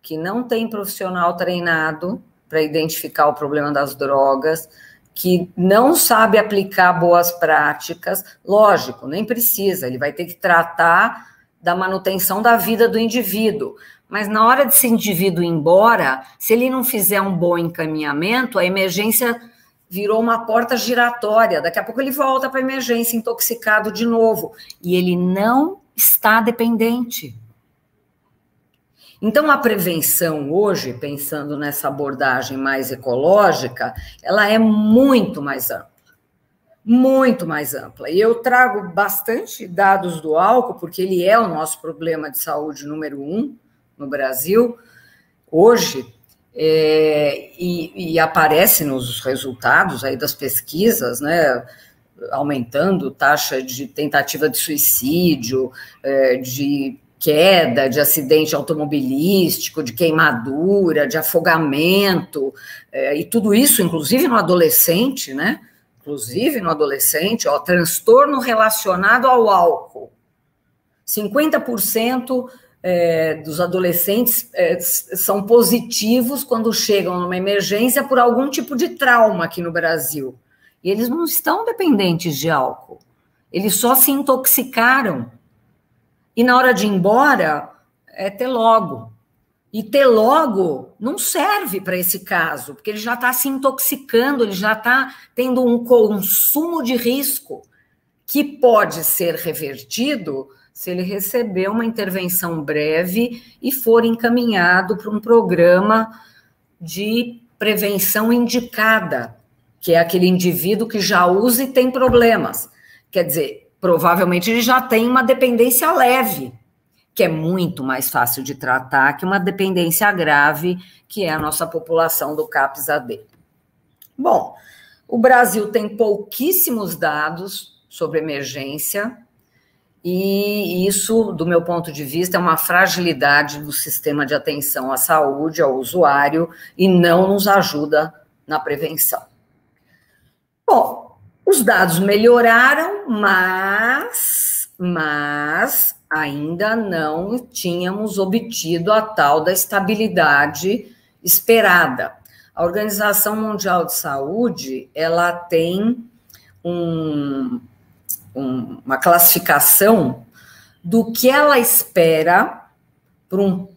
que não tem profissional treinado para identificar o problema das drogas, que não sabe aplicar boas práticas. Lógico, nem precisa, ele vai ter que tratar da manutenção da vida do indivíduo. Mas na hora desse indivíduo ir embora, se ele não fizer um bom encaminhamento, a emergência virou uma porta giratória. Daqui a pouco ele volta para a emergência intoxicado de novo. E ele não está dependente. Então, a prevenção hoje, pensando nessa abordagem mais ecológica, ela é muito mais ampla. Muito mais ampla. E eu trago bastante dados do álcool, porque ele é o nosso problema de saúde número 1 no Brasil, hoje, e aparece nos resultados aí das pesquisas, né, aumentando taxa de tentativa de suicídio, de queda, de acidente automobilístico, de queimadura, de afogamento, e tudo isso, inclusive no adolescente, né? Inclusive no adolescente, transtorno relacionado ao álcool. 50% dos adolescentes são positivos quando chegam numa emergência por algum tipo de trauma aqui no Brasil. E eles não estão dependentes de álcool. Eles só se intoxicaram. E na hora de ir embora, ter logo. E ter logo não serve para esse caso, porque ele já está se intoxicando, ele já está tendo um consumo de risco que pode ser revertido se ele receber uma intervenção breve e for encaminhado para um programa de prevenção indicada, que é aquele indivíduo que já usa e tem problemas. Quer dizer, provavelmente ele já tem uma dependência leve, que é muito mais fácil de tratar que uma dependência grave, que é a nossa população do CAPS-AD. Bom, o Brasil tem pouquíssimos dados sobre emergência, e isso, do meu ponto de vista, é uma fragilidade do sistema de atenção à saúde, ao usuário, e não nos ajuda na prevenção. Bom, os dados melhoraram, mas ainda não tínhamos obtido a tal da estabilidade esperada. A Organização Mundial de Saúde, ela tem uma classificação do que ela espera para um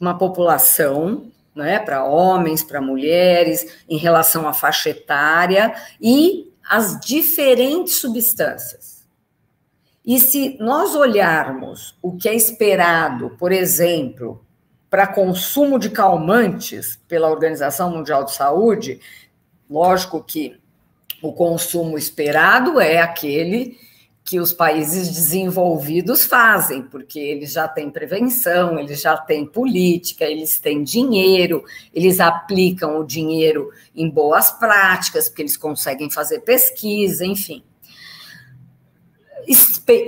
uma população, né, para homens, para mulheres, em relação à faixa etária e as diferentes substâncias. E se nós olharmos o que é esperado, por exemplo, para consumo de calmantes pela Organização Mundial de Saúde, lógico que o consumo esperado é aquele que os países desenvolvidos fazem, porque eles já têm prevenção, eles já têm política, eles têm dinheiro, eles aplicam o dinheiro em boas práticas, porque eles conseguem fazer pesquisa, enfim.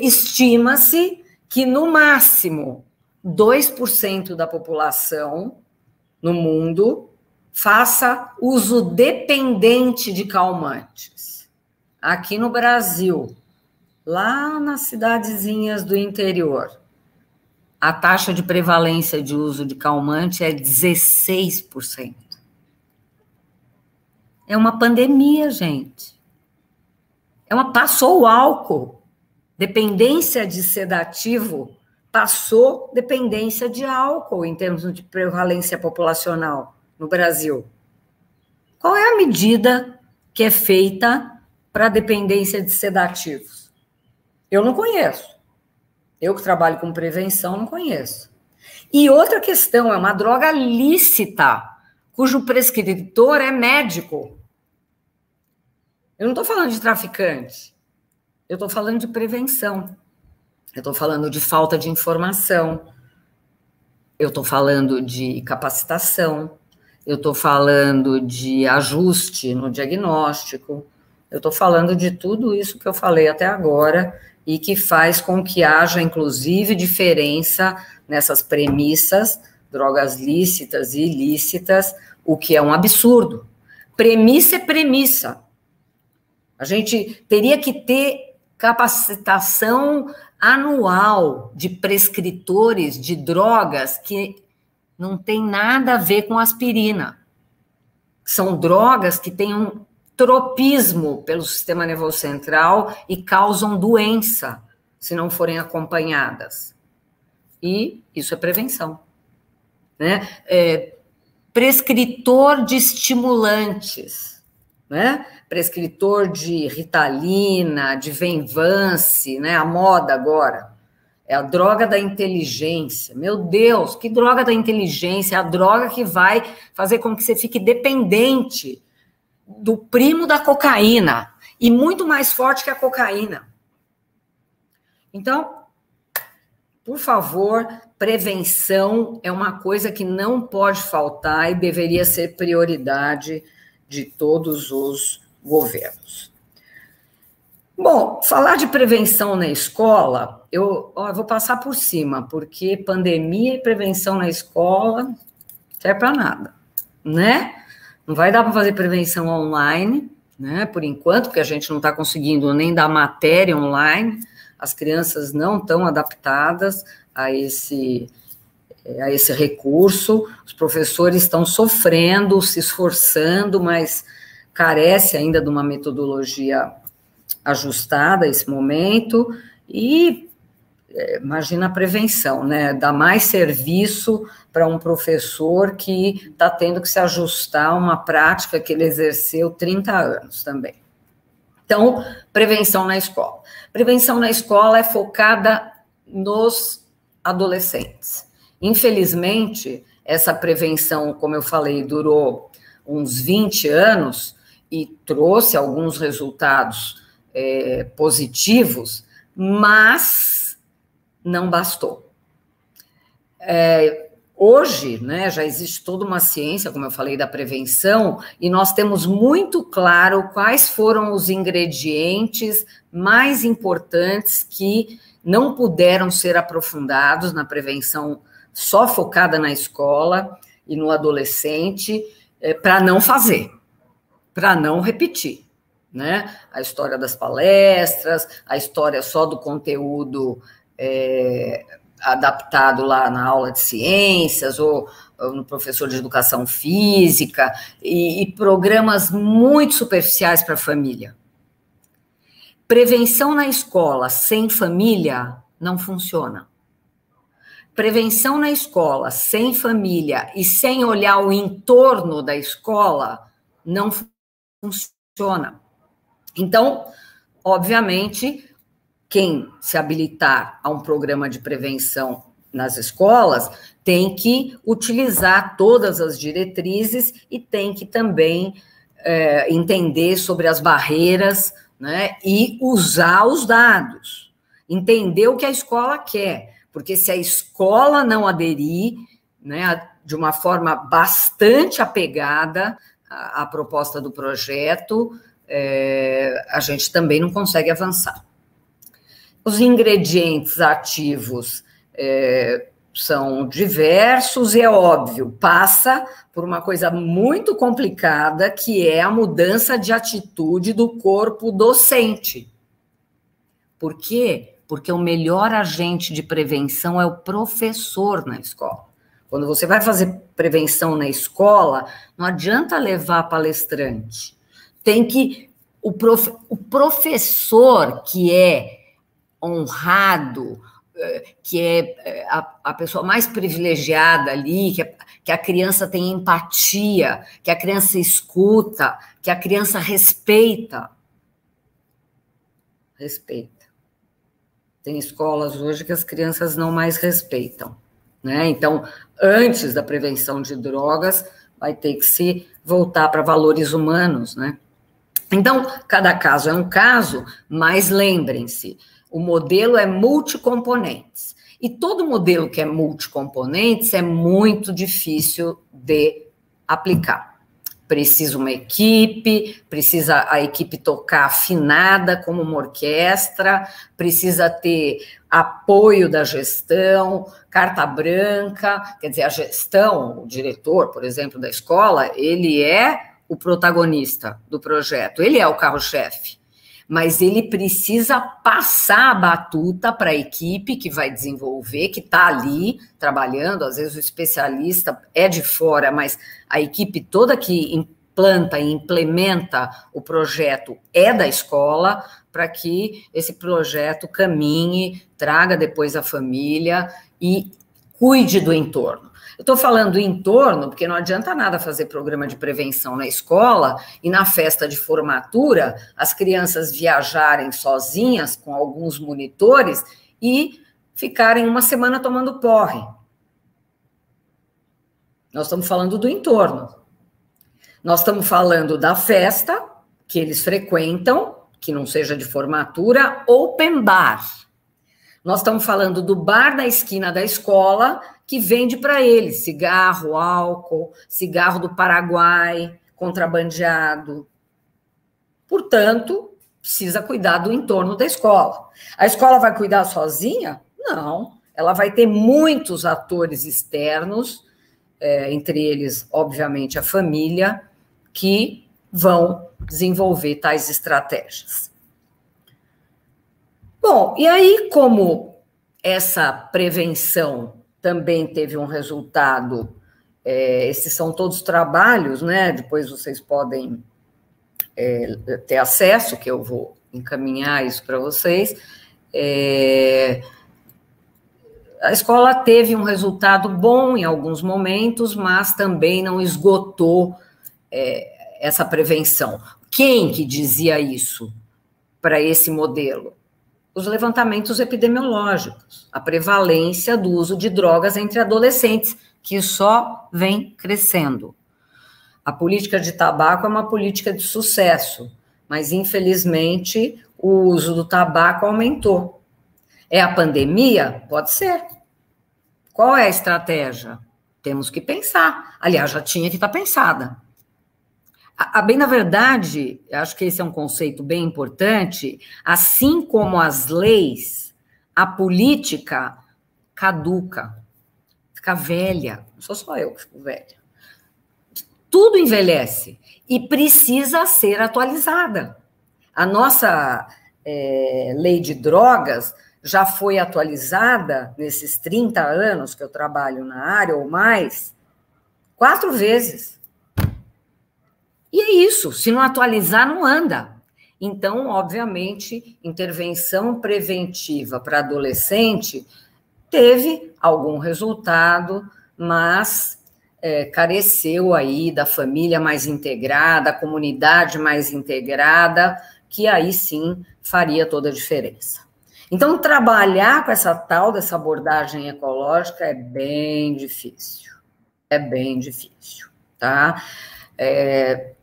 Estima-se que, no máximo, 2% da população no mundo faça uso dependente de calmantes. Aqui no Brasil, lá nas cidadezinhas do interior, a taxa de prevalência de uso de calmante é 16%. É uma pandemia, gente. Passou o álcool. Dependência de sedativo passou dependência de álcool em termos de prevalência populacional no Brasil. Qual é a medida que é feita para a dependência de sedativos? Eu não conheço. Eu que trabalho com prevenção não conheço. E outra questão, é uma droga lícita, cujo prescritor é médico. Eu não estou falando de traficante. Eu estou falando de prevenção. Eu estou falando de falta de informação. Eu estou falando de capacitação. Eu estou falando de ajuste no diagnóstico. Eu estou falando de tudo isso que eu falei até agora e que faz com que haja, inclusive, diferença nessas premissas, drogas lícitas e ilícitas, o que é um absurdo. Premissa é premissa. A gente teria que ter capacitação anual de prescritores de drogas que não tem nada a ver com aspirina. São drogas que têm um tropismo pelo sistema nervoso central e causam doença se não forem acompanhadas. E isso é prevenção, né? Prescritor de estimulantes, né? Prescritor de Ritalina, de Venvance, né? A moda agora é a droga da inteligência. Meu Deus, que droga da inteligência? É a droga que vai fazer com que você fique dependente do primo da cocaína, e muito mais forte que a cocaína. Então, por favor, prevenção é uma coisa que não pode faltar e deveria ser prioridade de todos os governos. Bom, falar de prevenção na escola, eu vou passar por cima, porque pandemia e prevenção na escola não serve para nada, né? Não vai dar para fazer prevenção online, né? Por enquanto, porque a gente não está conseguindo nem dar matéria online, as crianças não estão adaptadas a esse recurso, os professores estão sofrendo, se esforçando, mas carece ainda de uma metodologia ajustada a esse momento, e imagina a prevenção, né? Dá mais serviço para um professor que está tendo que se ajustar a uma prática que ele exerceu 30 anos também. Então, prevenção na escola. Prevenção na escola é focada nos adolescentes. Infelizmente, essa prevenção, como eu falei, durou uns 20 anos e trouxe alguns resultados positivos, mas não bastou. Hoje, né, já existe toda uma ciência, como eu falei, da prevenção, e nós temos muito claro quais foram os ingredientes mais importantes que não puderam ser aprofundados na prevenção só focada na escola e no adolescente, para não fazer, para não repetir, né? A história das palestras, a história só do conteúdo adaptado lá na aula de ciências, ou no professor de educação física, e programas muito superficiais para a família. Prevenção na escola sem família não funciona. prevenção na escola, sem família e sem olhar o entorno da escola, não funciona. Então, obviamente, quem se habilitar a um programa de prevenção nas escolas tem que utilizar todas as diretrizes e tem que também entender sobre as barreiras, né, e usar os dados, entender o que a escola quer, porque se a escola não aderir, né, de uma forma bastante apegada à proposta do projeto, a gente também não consegue avançar. Os ingredientes ativos são diversos e é óbvio, passa por uma coisa muito complicada, que é a mudança de atitude do corpo docente. Por quê? Porque o melhor agente de prevenção é o professor na escola. Quando você vai fazer prevenção na escola, não adianta levar palestrante. Tem que... O professor que é honrado, que é a pessoa mais privilegiada ali, que a criança tem empatia, que a criança escuta, que a criança respeita. Respeita. Tem escolas hoje que as crianças não mais respeitam, né? Então, antes da prevenção de drogas, vai ter que se voltar para valores humanos, né? Então, cada caso é um caso, mas lembrem-se, o modelo é multicomponentes. E todo modelo que é multicomponentes é muito difícil de aplicar. Precisa uma equipe, precisa a equipe tocar afinada como uma orquestra, precisa ter apoio da gestão, carta branca, quer dizer, a gestão, o diretor, por exemplo, da escola, ele é o protagonista do projeto, ele é o carro-chefe, mas ele precisa passar a batuta para a equipe que vai desenvolver, que está ali trabalhando, às vezes o especialista é de fora, mas a equipe toda que implanta e implementa o projeto é da escola, para que esse projeto caminhe, traga depois a família e cuide do entorno. Eu estou falando do entorno, porque não adianta nada fazer programa de prevenção na escola e na festa de formatura as crianças viajarem sozinhas com alguns monitores e ficarem uma semana tomando porre. Nós estamos falando do entorno. Nós estamos falando da festa que eles frequentam, que não seja de formatura, open bar. Nós estamos falando do bar da esquina da escola, que vende para eles cigarro, álcool, cigarro do Paraguai, contrabandeado. Portanto, precisa cuidar do entorno da escola. A escola vai cuidar sozinha? Não. Ela vai ter muitos atores externos, entre eles, obviamente, a família, que vão desenvolver tais estratégias. Bom, e aí, como essa prevenção também teve um resultado, esses são todos trabalhos, né? Depois vocês podem ter acesso, que eu vou encaminhar isso para vocês. A escola teve um resultado bom em alguns momentos, mas também não esgotou essa prevenção. Quem que dizia isso para esse modelo? Os levantamentos epidemiológicos, a prevalência do uso de drogas entre adolescentes, que só vem crescendo. A política de tabaco é uma política de sucesso, mas, infelizmente, o uso do tabaco aumentou. É a pandemia? Pode ser. Qual é a estratégia? Temos que pensar. Aliás, já tinha que estar pensada. Bem, na verdade, acho que esse é um conceito bem importante, assim como as leis, a política caduca, fica velha. Não sou só eu que fico velha. Tudo envelhece e precisa ser atualizada. A nossa lei de drogas já foi atualizada, nesses 30 anos que eu trabalho na área, ou mais, 4 vezes. E é isso, se não atualizar, não anda. Então, obviamente, intervenção preventiva para adolescente teve algum resultado, mas careceu aí da família mais integrada, a comunidade mais integrada, que aí sim faria toda a diferença. Então, trabalhar com essa tal dessa abordagem ecológica é bem difícil. É bem difícil, tá? É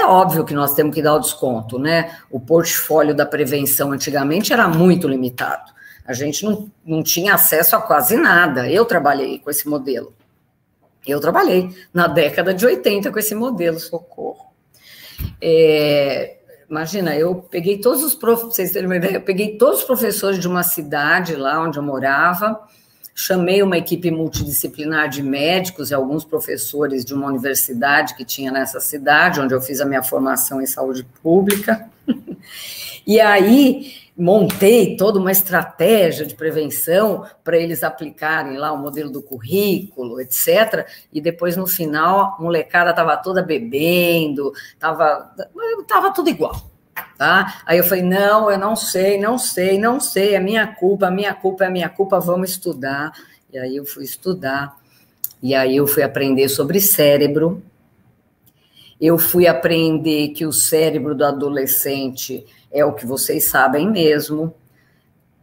óbvio que nós temos que dar o desconto, né? O portfólio da prevenção antigamente era muito limitado. A gente não tinha acesso a quase nada. Eu trabalhei com esse modelo. Eu trabalhei na década de 80 com esse modelo, socorro. Imagina, eu peguei todos os vocês terem uma ideia, eu peguei todos os professores de uma cidade lá onde eu morava, chamei uma equipe multidisciplinar de médicos e alguns professores de uma universidade que tinha nessa cidade, onde eu fiz a minha formação em saúde pública, e aí montei toda uma estratégia de prevenção para eles aplicarem lá o modelo do currículo, etc. E depois, no final, a molecada estava toda bebendo, estava tudo igual. Tá? Aí eu falei, não, eu não sei, é minha culpa, vamos estudar. E aí eu fui estudar, e aí eu fui aprender sobre cérebro, eu fui aprender que o cérebro do adolescente é o que vocês sabem mesmo,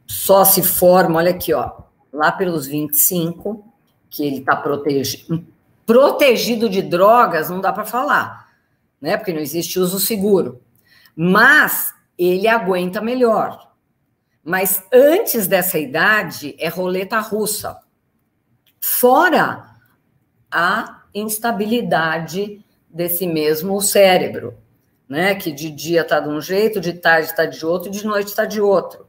só se forma, olha aqui, ó, lá pelos 25, que ele está protegido de drogas, não dá para falar, né? Porque não existe uso seguro. Mas ele aguenta melhor. Mas antes dessa idade é roleta russa. Fora a instabilidade desse mesmo cérebro, né? Que de dia está de um jeito, de tarde está de outro, de noite está de outro.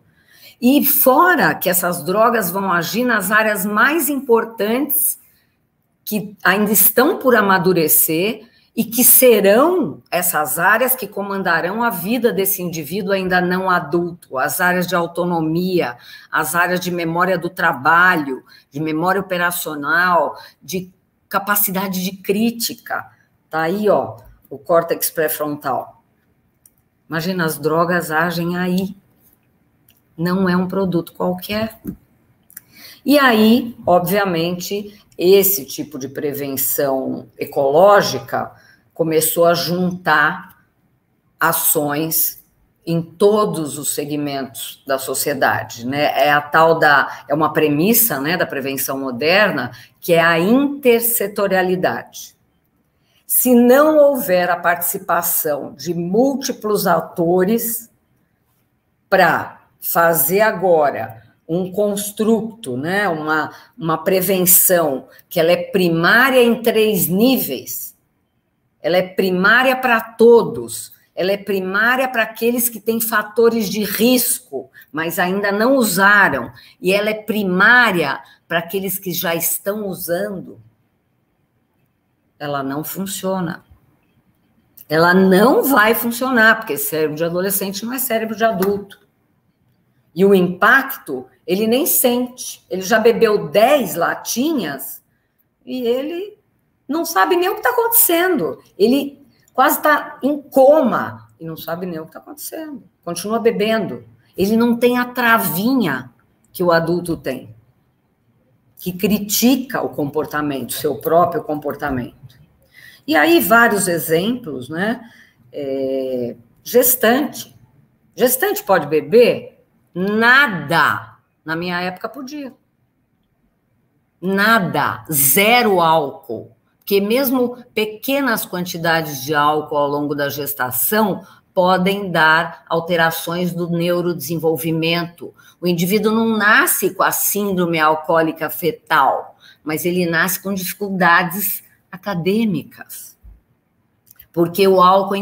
E fora que essas drogas vão agir nas áreas mais importantes que ainda estão por amadurecer, e que serão essas áreas que comandarão a vida desse indivíduo ainda não adulto, as áreas de autonomia, as áreas de memória do trabalho, de memória operacional, de capacidade de crítica. Tá aí, ó, o córtex pré-frontal. Imagina, as drogas agem aí. Não é um produto qualquer. E aí, obviamente, esse tipo de prevenção ecológica começou a juntar ações em todos os segmentos da sociedade, né? É uma premissa, né, da prevenção moderna, que é a intersetorialidade. Se não houver a participação de múltiplos atores para fazer agora um construto, né, uma prevenção que ela é primária em 3 níveis, ela é primária para todos, ela é primária para aqueles que têm fatores de risco, mas ainda não usaram, e ela é primária para aqueles que já estão usando, ela não funciona. Ela não vai funcionar, porque cérebro de adolescente não é cérebro de adulto. E o impacto, ele nem sente. Ele já bebeu 10 latinhas e ele não sabe nem o que está acontecendo. Ele quase está em coma e não sabe nem o que está acontecendo. Continua bebendo. Ele não tem a travinha que o adulto tem, que critica o comportamento, seu próprio comportamento. E aí, vários exemplos, né? Gestante. Gestante pode beber? Nada. Na minha época podia. Nada. 0 álcool. Porque mesmo pequenas quantidades de álcool ao longo da gestação podem dar alterações do neurodesenvolvimento. O indivíduo não nasce com a síndrome alcoólica fetal, mas ele nasce com dificuldades acadêmicas. Porque o álcool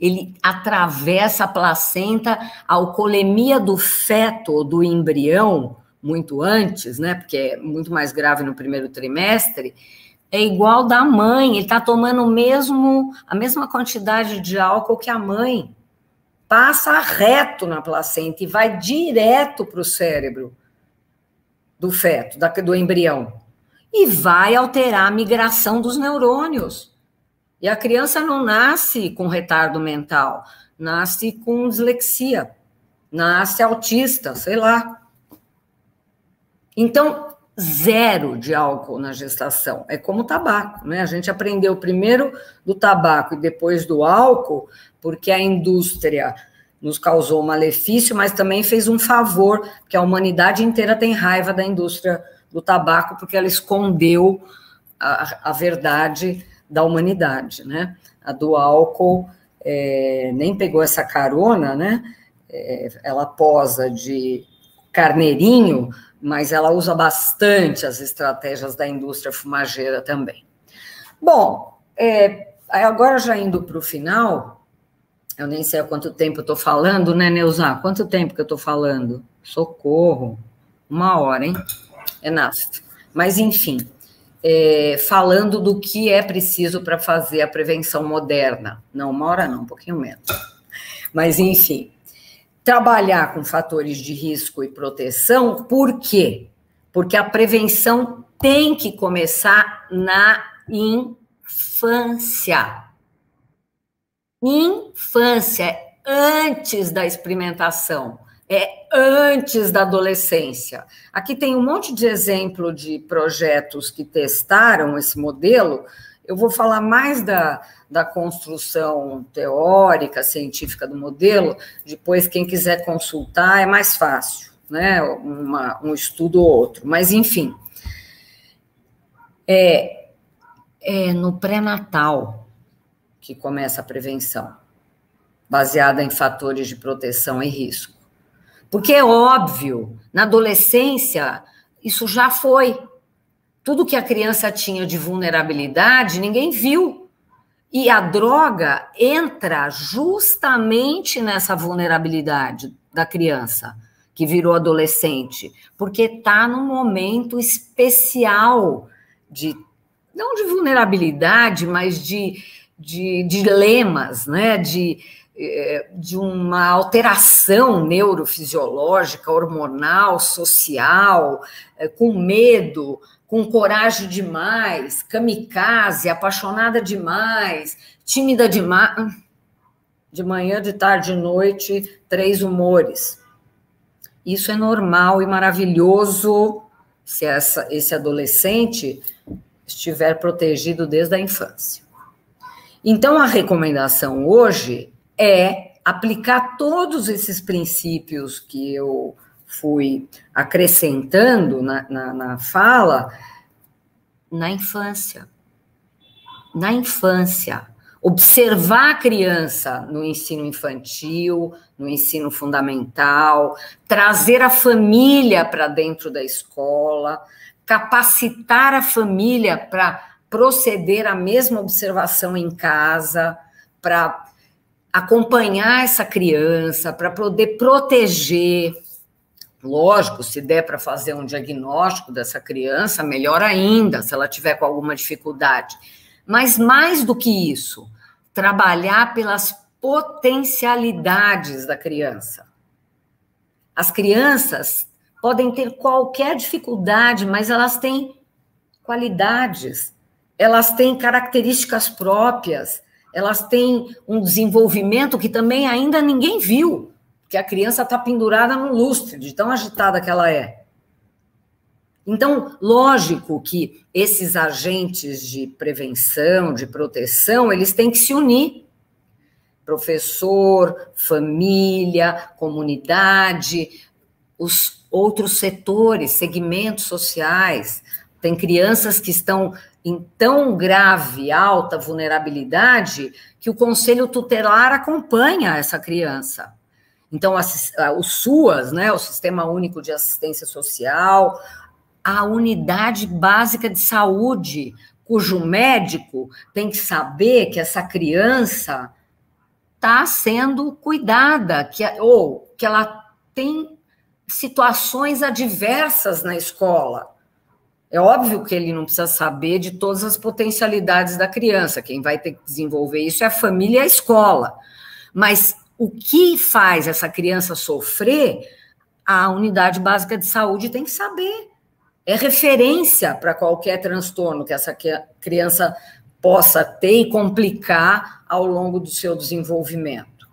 ele atravessa a placenta, a alcoolemia do feto ou do embrião, muito antes, né? Porque é muito mais grave no primeiro trimestre, é igual da mãe, ele está tomando a mesma quantidade de álcool que a mãe, passa reto na placenta e vai direto para o cérebro do feto, do embrião, e vai alterar a migração dos neurônios. E a criança não nasce com retardo mental, nasce com dislexia, nasce autista, sei lá. Então, zero de álcool na gestação. É como o tabaco, né? A gente aprendeu primeiro do tabaco e depois do álcool, porque a indústria nos causou um malefício, mas também fez um favor, porque a humanidade inteira tem raiva da indústria do tabaco, porque ela escondeu a verdade da humanidade, né? A do álcool nem pegou essa carona, né? Ela posa de carneirinho, mas ela usa bastante as estratégias da indústria fumageira também. Bom, agora já indo para o final, eu nem sei há quanto tempo eu estou falando, né, Neuza? Quanto tempo que eu estou falando? Socorro, 1 hora, hein? Enough. Mas, enfim, falando do que é preciso para fazer a prevenção moderna. Não, 1 hora não, um pouquinho menos. Mas, enfim, trabalhar com fatores de risco e proteção, por quê? Porque a prevenção tem que começar na infância. Infância, antes da experimentação, antes da adolescência. Aqui tem um monte de exemplo de projetos que testaram esse modelo. Eu vou falar mais da construção teórica, científica do modelo, depois quem quiser consultar é mais fácil, né? Um estudo ou outro, mas enfim. No pré-natal que começa a prevenção, baseada em fatores de proteção e risco. Porque é óbvio, na adolescência, isso já foi. Tudo que a criança tinha de vulnerabilidade, ninguém viu. E a droga entra justamente nessa vulnerabilidade da criança, que virou adolescente, porque está num momento especial não de vulnerabilidade, mas de dilemas, né? De uma alteração neurofisiológica, hormonal, social, com medo, com coragem demais, kamikaze, apaixonada demais, tímida demais, de manhã, de tarde, de noite, 3 humores. Isso é normal e maravilhoso se esse adolescente estiver protegido desde a infância. Então, a recomendação hoje é aplicar todos esses princípios que eu fui acrescentando na fala na infância. Na infância. Observar a criança no ensino infantil, no ensino fundamental, trazer a família para dentro da escola, capacitar a família para proceder à mesma observação em casa, para acompanhar essa criança, para poder proteger. Lógico, se der para fazer um diagnóstico dessa criança, melhor ainda, se ela tiver com alguma dificuldade. Mas mais do que isso, trabalhar pelas potencialidades da criança. As crianças podem ter qualquer dificuldade, mas elas têm qualidades, elas têm características próprias, elas têm um desenvolvimento que também ainda ninguém viu, porque a criança está pendurada no lustre, de tão agitada que ela é. Então, lógico que esses agentes de prevenção, de proteção, eles têm que se unir. Professor, família, comunidade, os outros setores, segmentos sociais. Tem crianças que estão em tão grave, alta vulnerabilidade que o Conselho Tutelar acompanha essa criança. Então, o SUAS, né, o Sistema Único de Assistência Social, a unidade básica de saúde, cujo médico tem que saber que essa criança está sendo cuidada, ou que ela tem situações adversas na escola. É óbvio que ele não precisa saber de todas as potencialidades da criança, quem vai ter que desenvolver isso é a família e a escola. Mas o que faz essa criança sofrer, a unidade básica de saúde tem que saber. É referência para qualquer transtorno que essa criança possa ter e complicar ao longo do seu desenvolvimento.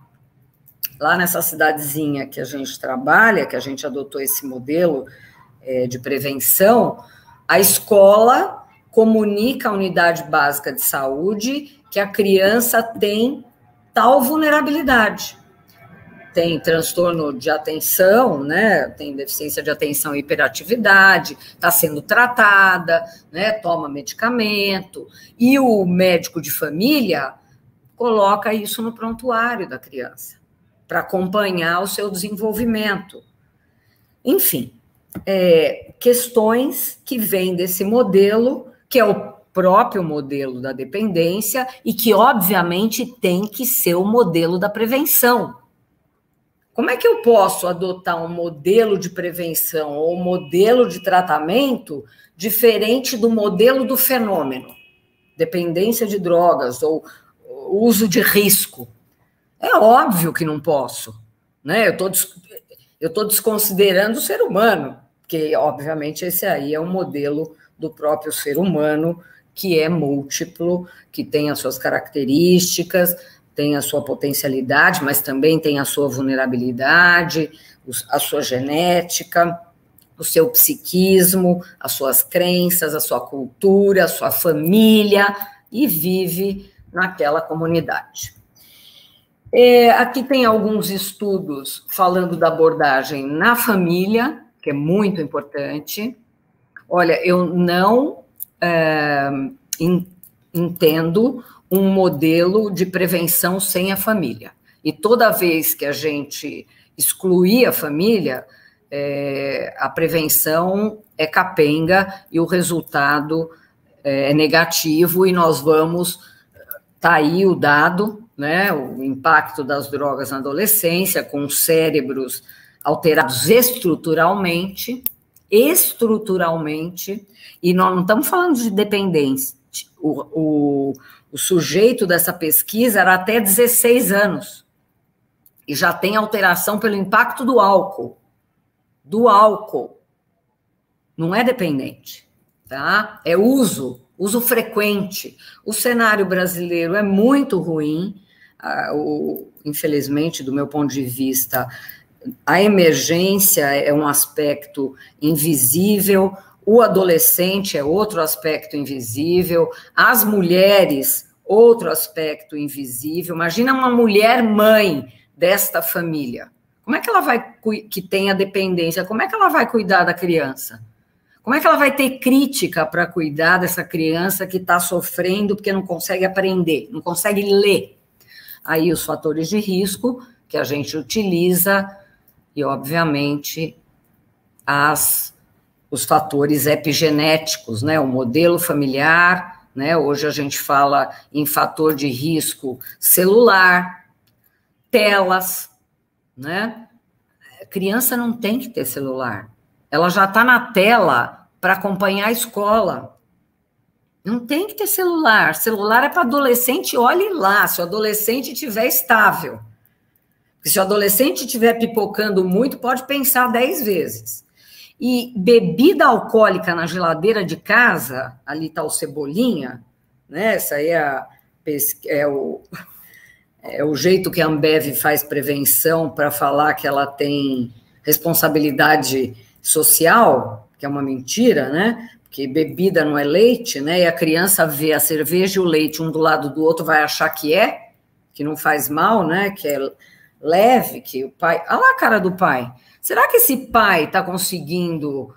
Lá nessa cidadezinha que a gente trabalha, que a gente adotou esse modelo de prevenção, a escola comunica à unidade básica de saúde que a criança tem tal vulnerabilidade. Tem transtorno de atenção, né? Tem deficiência de atenção e hiperatividade, está sendo tratada, né? Toma medicamento, e o médico de família coloca isso no prontuário da criança, para acompanhar o seu desenvolvimento. Enfim, questões que vêm desse modelo, que é o próprio modelo da dependência, e que, obviamente, tem que ser o modelo da prevenção. Como é que eu posso adotar um modelo de prevenção ou um modelo de tratamento diferente do modelo do fenômeno? Dependência de drogas ou uso de risco. É óbvio que não posso, né? Eu estou desconsiderando o ser humano, porque, obviamente, esse aí é um modelo do próprio ser humano, que é múltiplo, que tem as suas características, tem a sua potencialidade, mas também tem a sua vulnerabilidade, a sua genética, o seu psiquismo, as suas crenças, a sua cultura, a sua família, e vive naquela comunidade. Aqui tem alguns estudos falando da abordagem na família, que é muito importante. Olha, eu não entendo um modelo de prevenção sem a família. E toda vez que a gente excluir a família, a prevenção é capenga e o resultado é negativo, e nós vamos... Está aí o dado, né, o impacto das drogas na adolescência, com cérebros alterados estruturalmente, e nós não estamos falando de dependência. O sujeito dessa pesquisa era até 16 anos, e já tem alteração pelo impacto do álcool. Não é dependente, tá? É uso frequente. O cenário brasileiro é muito ruim, infelizmente, do meu ponto de vista, a emergência é um aspecto invisível, o adolescente é outro aspecto invisível, as mulheres, outro aspecto invisível. Imagina uma mulher mãe desta família. Como é que ela vai, que tem a dependência, como é que ela vai cuidar da criança? Como é que ela vai ter crítica para cuidar dessa criança que está sofrendo porque não consegue aprender, não consegue ler? Aí os fatores de risco que a gente utiliza e, obviamente, os fatores epigenéticos, né? O modelo familiar, né? Hoje a gente fala em fator de risco celular, telas, né? A criança não tem que ter celular. Ela já está na tela para acompanhar a escola. Não tem que ter celular. Celular é para adolescente, olhe lá, se o adolescente estiver estável. Porque se o adolescente estiver pipocando muito, pode pensar 10 vezes. E bebida alcoólica na geladeira de casa, ali está o Cebolinha, né? Essa aí é o jeito que a Ambev faz prevenção para falar que ela tem responsabilidade social, que é uma mentira, né? Porque bebida não é leite, né? E a criança vê a cerveja e o leite um do lado do outro, vai achar que não faz mal, né? Que é leve, que o pai... Olha lá a cara do pai. Será que esse pai está conseguindo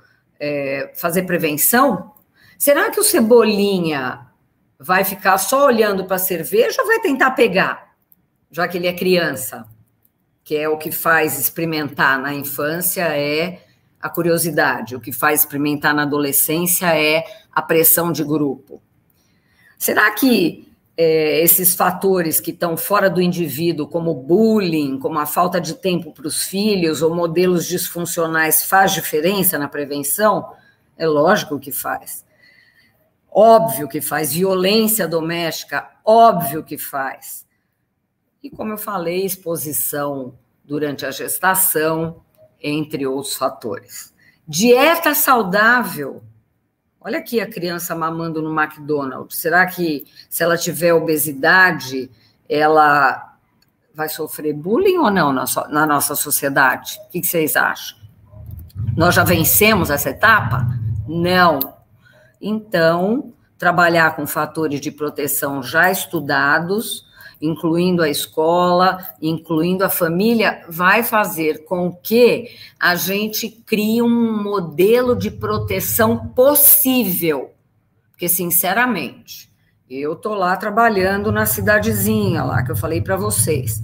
fazer prevenção? Será que o Cebolinha vai ficar só olhando para a cerveja ou vai tentar pegar, já que ele é criança? Que é o que faz experimentar na infância é a curiosidade, o que faz experimentar na adolescência é a pressão de grupo. Será que esses fatores que estão fora do indivíduo, como bullying, como a falta de tempo para os filhos, ou modelos disfuncionais, faz diferença na prevenção? É lógico que faz. Óbvio que faz. Violência doméstica, óbvio que faz. E, como eu falei, exposição durante a gestação, entre outros fatores. Dieta saudável. Olha aqui a criança mamando no McDonald's. Será que, se ela tiver obesidade, ela vai sofrer bullying ou não na nossa sociedade? O que vocês acham? Nós já vencemos essa etapa? Não. Então, trabalhar com fatores de proteção já estudados, incluindo a escola, incluindo a família, vai fazer com que a gente crie um modelo de proteção possível. Porque, sinceramente, eu estou lá trabalhando na cidadezinha lá, que eu falei para vocês.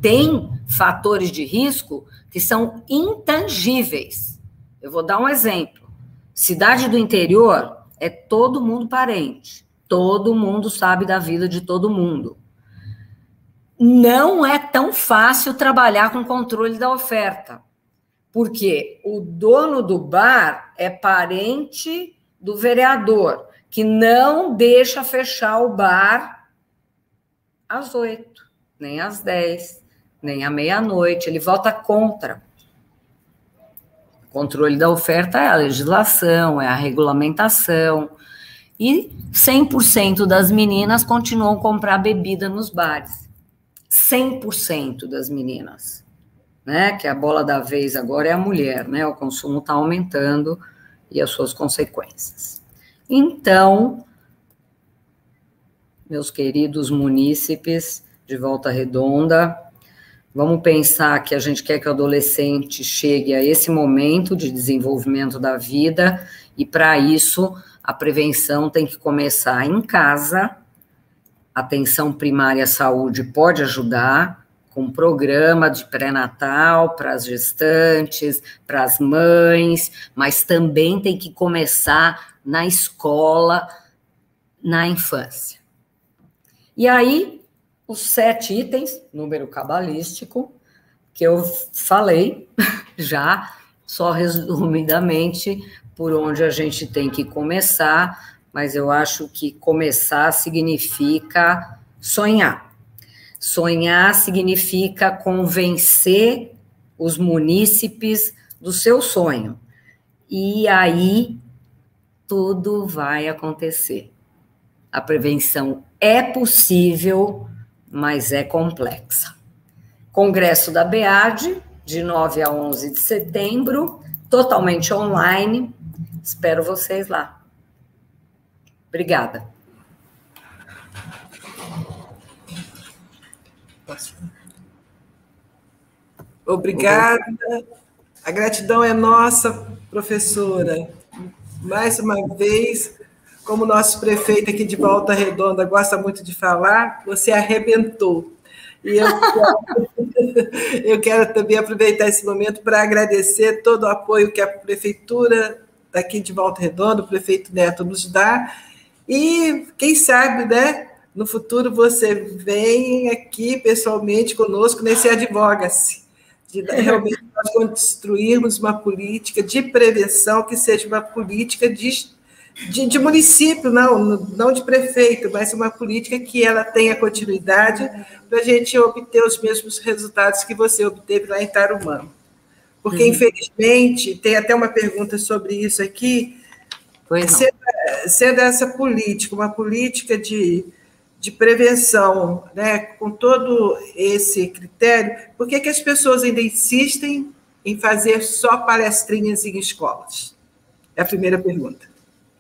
Tem fatores de risco que são intangíveis. Eu vou dar um exemplo. Cidade do interior é todo mundo parente. Todo mundo sabe da vida de todo mundo. Não é tão fácil trabalhar com controle da oferta, porque o dono do bar é parente do vereador, que não deixa fechar o bar às 8, nem às 10, nem à meia-noite, ele vota contra. O controle da oferta é a legislação, é a regulamentação, e 100% das meninas continuam a comprar bebida nos bares. 100% das meninas, né? Que a bola da vez agora é a mulher, né? O consumo está aumentando e as suas consequências. Então, meus queridos munícipes de Volta Redonda, vamos pensar que a gente quer que o adolescente chegue a esse momento de desenvolvimento da vida e, para isso, a prevenção tem que começar em casa. A atenção primária à saúde pode ajudar com um programa de pré-natal para as gestantes, para as mães, mas também tem que começar na escola, na infância. E aí, os 7 itens, número cabalístico, que eu falei já, só resumidamente, por onde a gente tem que começar, mas eu acho que começar significa sonhar. Sonhar significa convencer os munícipes do seu sonho. E aí, tudo vai acontecer. A prevenção é possível, mas é complexa. Congresso da BEAD, de 9 a 11 de setembro, totalmente online. Espero vocês lá. Obrigada. Obrigada. A gratidão é nossa, professora. Mais uma vez, como nosso prefeito aqui de Volta Redonda gosta muito de falar, você arrebentou. E eu quero também aproveitar esse momento para agradecer todo o apoio que a prefeitura daqui de Volta Redonda, o prefeito Neto, nos dá. E, quem sabe, né, no futuro você vem aqui pessoalmente conosco nesse Advoga-se, de realmente nós construirmos uma política de prevenção que seja uma política de município, não de prefeito, mas uma política que ela tenha continuidade para a gente obter os mesmos resultados que você obteve lá em Tarumã. Porque, infelizmente, tem até uma pergunta sobre isso aqui, sendo essa política, uma política de prevenção, né, com todo esse critério, por que as pessoas ainda insistem em fazer só palestrinhas em escolas? É a primeira pergunta.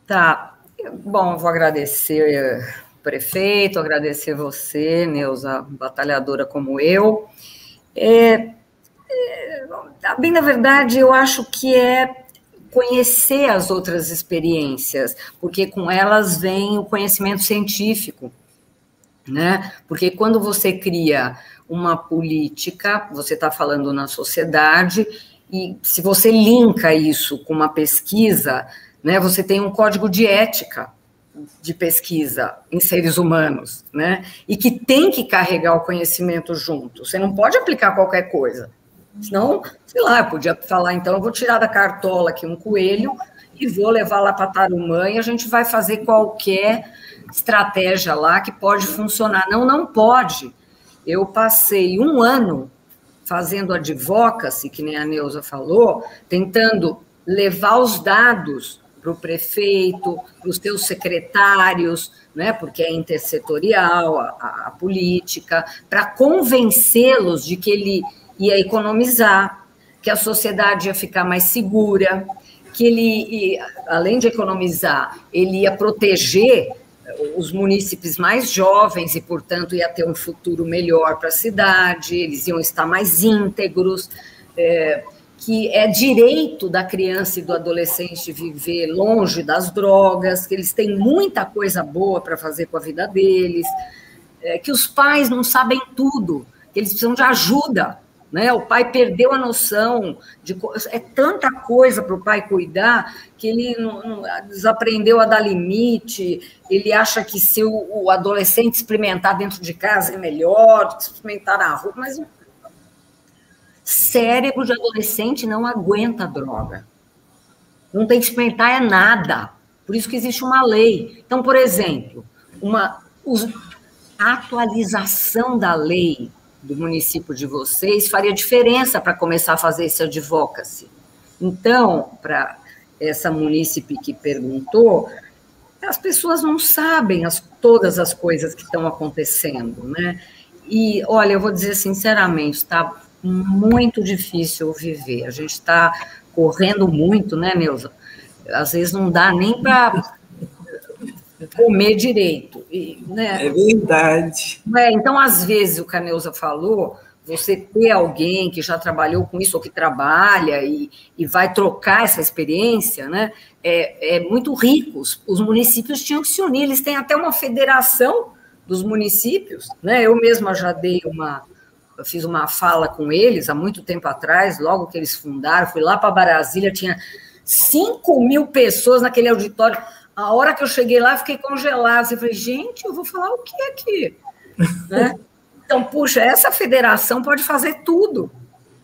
Tá. Bom, eu vou agradecer o prefeito, agradecer você, Neuza, batalhadora como eu. Bem, na verdade, eu acho que é conhecer as outras experiências, porque com elas vem o conhecimento científico, né? Porque quando você cria uma política, você está falando na sociedade, e se você linka isso com uma pesquisa, né, você tem um código de ética de pesquisa em seres humanos, né? E que tem que carregar o conhecimento junto. Você não pode aplicar qualquer coisa. Senão, sei lá, eu podia falar, então, eu vou tirar da cartola aqui um coelho e vou levar lá para Tarumã e a gente vai fazer qualquer estratégia lá que pode funcionar. Não, não pode. Eu passei 1 ano fazendo advocacy, que nem a Neuza falou, tentando levar os dados para o prefeito, para os seus secretários, né, porque é intersetorial a política, para convencê-los de que ele ia economizar, que a sociedade ia ficar mais segura, que ele, além de economizar, ele ia proteger os munícipes mais jovens e, portanto, ia ter um futuro melhor para a cidade, eles iam estar mais íntegros, que é direito da criança e do adolescente viver longe das drogas, que eles têm muita coisa boa para fazer com a vida deles, que os pais não sabem tudo, que eles precisam de ajuda, né? O pai perdeu a noção de... É tanta coisa para o pai cuidar que ele não desaprendeu a dar limite, ele acha que se o adolescente experimentar dentro de casa é melhor do que experimentar na rua, mas... Cérebro de adolescente não aguenta droga. Não tem que experimentar nada. Por isso que existe uma lei. Então, por exemplo, a atualização da lei do município de vocês faria diferença para começar a fazer esse advocacy. Então, para essa munícipe que perguntou, as pessoas não sabem todas as coisas que estão acontecendo, né? E, olha, eu vou dizer sinceramente, está muito difícil viver. A gente está correndo muito, né, Neuza? Às vezes não dá nem para comer direito. Né? É verdade. Então, às vezes, o que a Neuza falou, você ter alguém que já trabalhou com isso ou que trabalha e vai trocar essa experiência, né, é muito rico. Os municípios tinham que se unir, eles têm até uma federação dos municípios, né? Eu mesma já eu fiz uma fala com eles há muito tempo atrás, logo que eles fundaram, fui lá para Brasília, tinha 5.000 pessoas naquele auditório. A hora que eu cheguei lá, eu fiquei congelada. Eu falei, gente, eu vou falar o que aqui? Né? Então, puxa, essa federação pode fazer tudo,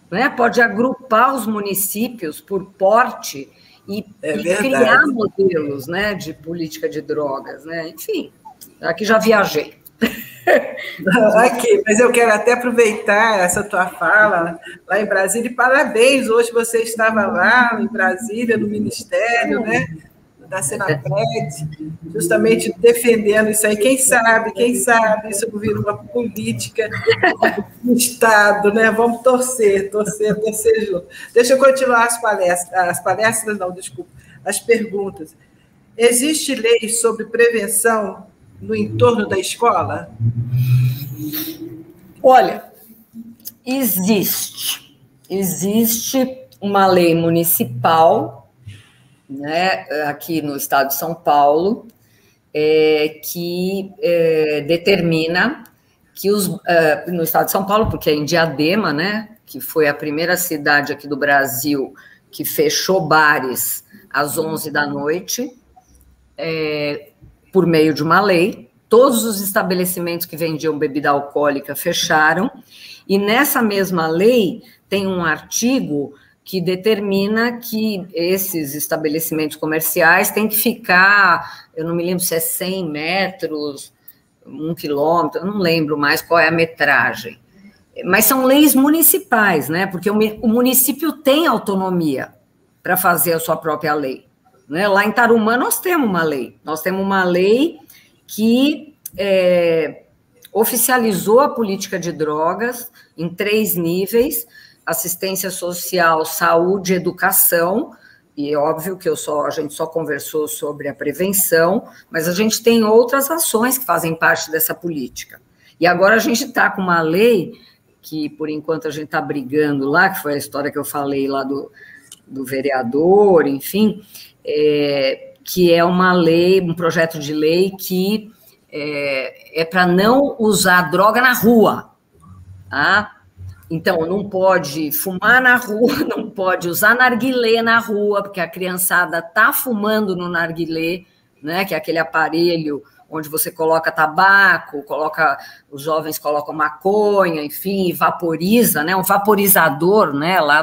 né? Pode agrupar os municípios por porte e criar modelos, né, de política de drogas, né? Enfim, aqui já viajei. Aqui, mas eu quero até aproveitar essa tua fala lá em Brasília, e parabéns, hoje você estava lá em Brasília, no Ministério, né, da Senapred, justamente defendendo isso aí. Quem sabe isso vira uma política do Estado, né? Vamos torcer junto. Deixa eu continuar as perguntas. Existe lei sobre prevenção no entorno da escola? Olha, existe uma lei municipal, né, aqui no estado de São Paulo, que determina que no estado de São Paulo, porque é em Diadema, né, que foi a primeira cidade aqui do Brasil que fechou bares às 11 da noite, por meio de uma lei. Todos os estabelecimentos que vendiam bebida alcoólica fecharam, e nessa mesma lei tem um artigo que determina que esses estabelecimentos comerciais têm que ficar, eu não me lembro se é 100 metros, 1 quilômetro, eu não lembro mais qual é a metragem, mas são leis municipais, né? Porque o município tem autonomia para fazer a sua própria lei, né? Lá em Tarumã nós temos uma lei que oficializou a política de drogas em 3 níveis: assistência social, saúde, educação, e é óbvio que a gente só conversou sobre a prevenção, mas a gente tem outras ações que fazem parte dessa política. E agora a gente está com uma lei que, por enquanto, a gente está brigando lá, que foi a história que eu falei lá do vereador, enfim, que é uma lei, um projeto de lei que é para não usar droga na rua, tá? Então, não pode fumar na rua, não pode usar narguilé na rua, porque a criançada está fumando no narguilé, né, que é aquele aparelho onde você coloca tabaco, os jovens colocam maconha, enfim, e vaporiza, né, um vaporizador, né, lá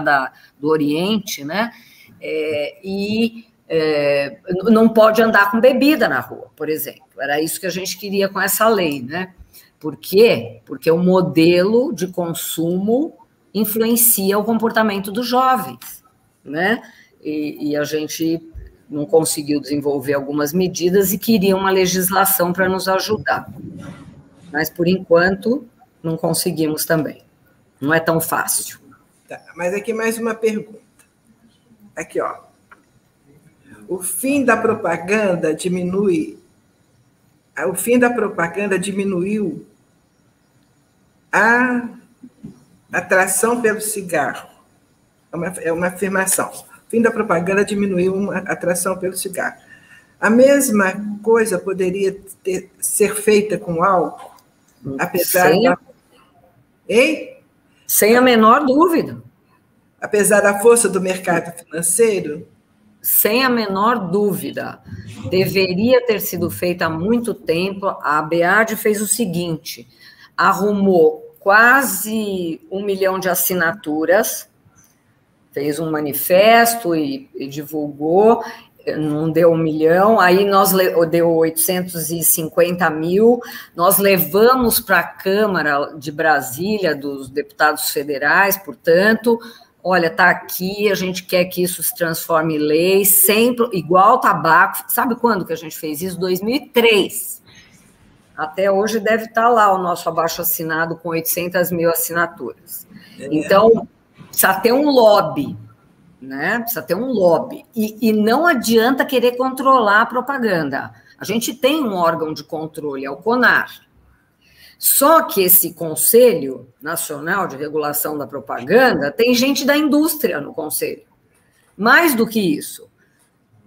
do Oriente, né, não pode andar com bebida na rua, por exemplo. Era isso que a gente queria com essa lei, né? Por quê? Porque o modelo de consumo influencia o comportamento dos jovens, né? E a gente não conseguiu desenvolver algumas medidas e queria uma legislação para nos ajudar. Mas, por enquanto, não conseguimos também. Não é tão fácil. Tá, mas aqui mais uma pergunta. Aqui, ó. O fim da propaganda diminuiu a atração pelo cigarro. É uma afirmação. O fim da propaganda diminuiu a atração pelo cigarro. A mesma coisa poderia ser feita com álcool, apesar da... Hein? Sem a menor dúvida. Apesar da força do mercado financeiro? Sem a menor dúvida. Deveria ter sido feita há muito tempo. A ABAD fez o seguinte, arrumou quase 1 milhão de assinaturas, fez um manifesto e divulgou, não deu 1 milhão, aí deu 850 mil, nós levamos para a Câmara de Brasília, dos deputados federais, portanto, olha, está aqui, a gente quer que isso se transforme em lei, sempre, igual ao tabaco. Sabe quando que a gente fez isso? 2003. Até hoje deve estar lá o nosso abaixo-assinado com 800 mil assinaturas. Então, precisa ter um lobby, né? Precisa ter um lobby. E não adianta querer controlar a propaganda. A gente tem um órgão de controle, é o CONAR. Só que esse Conselho Nacional de Regulação da Propaganda tem gente da indústria no conselho. Mais do que isso,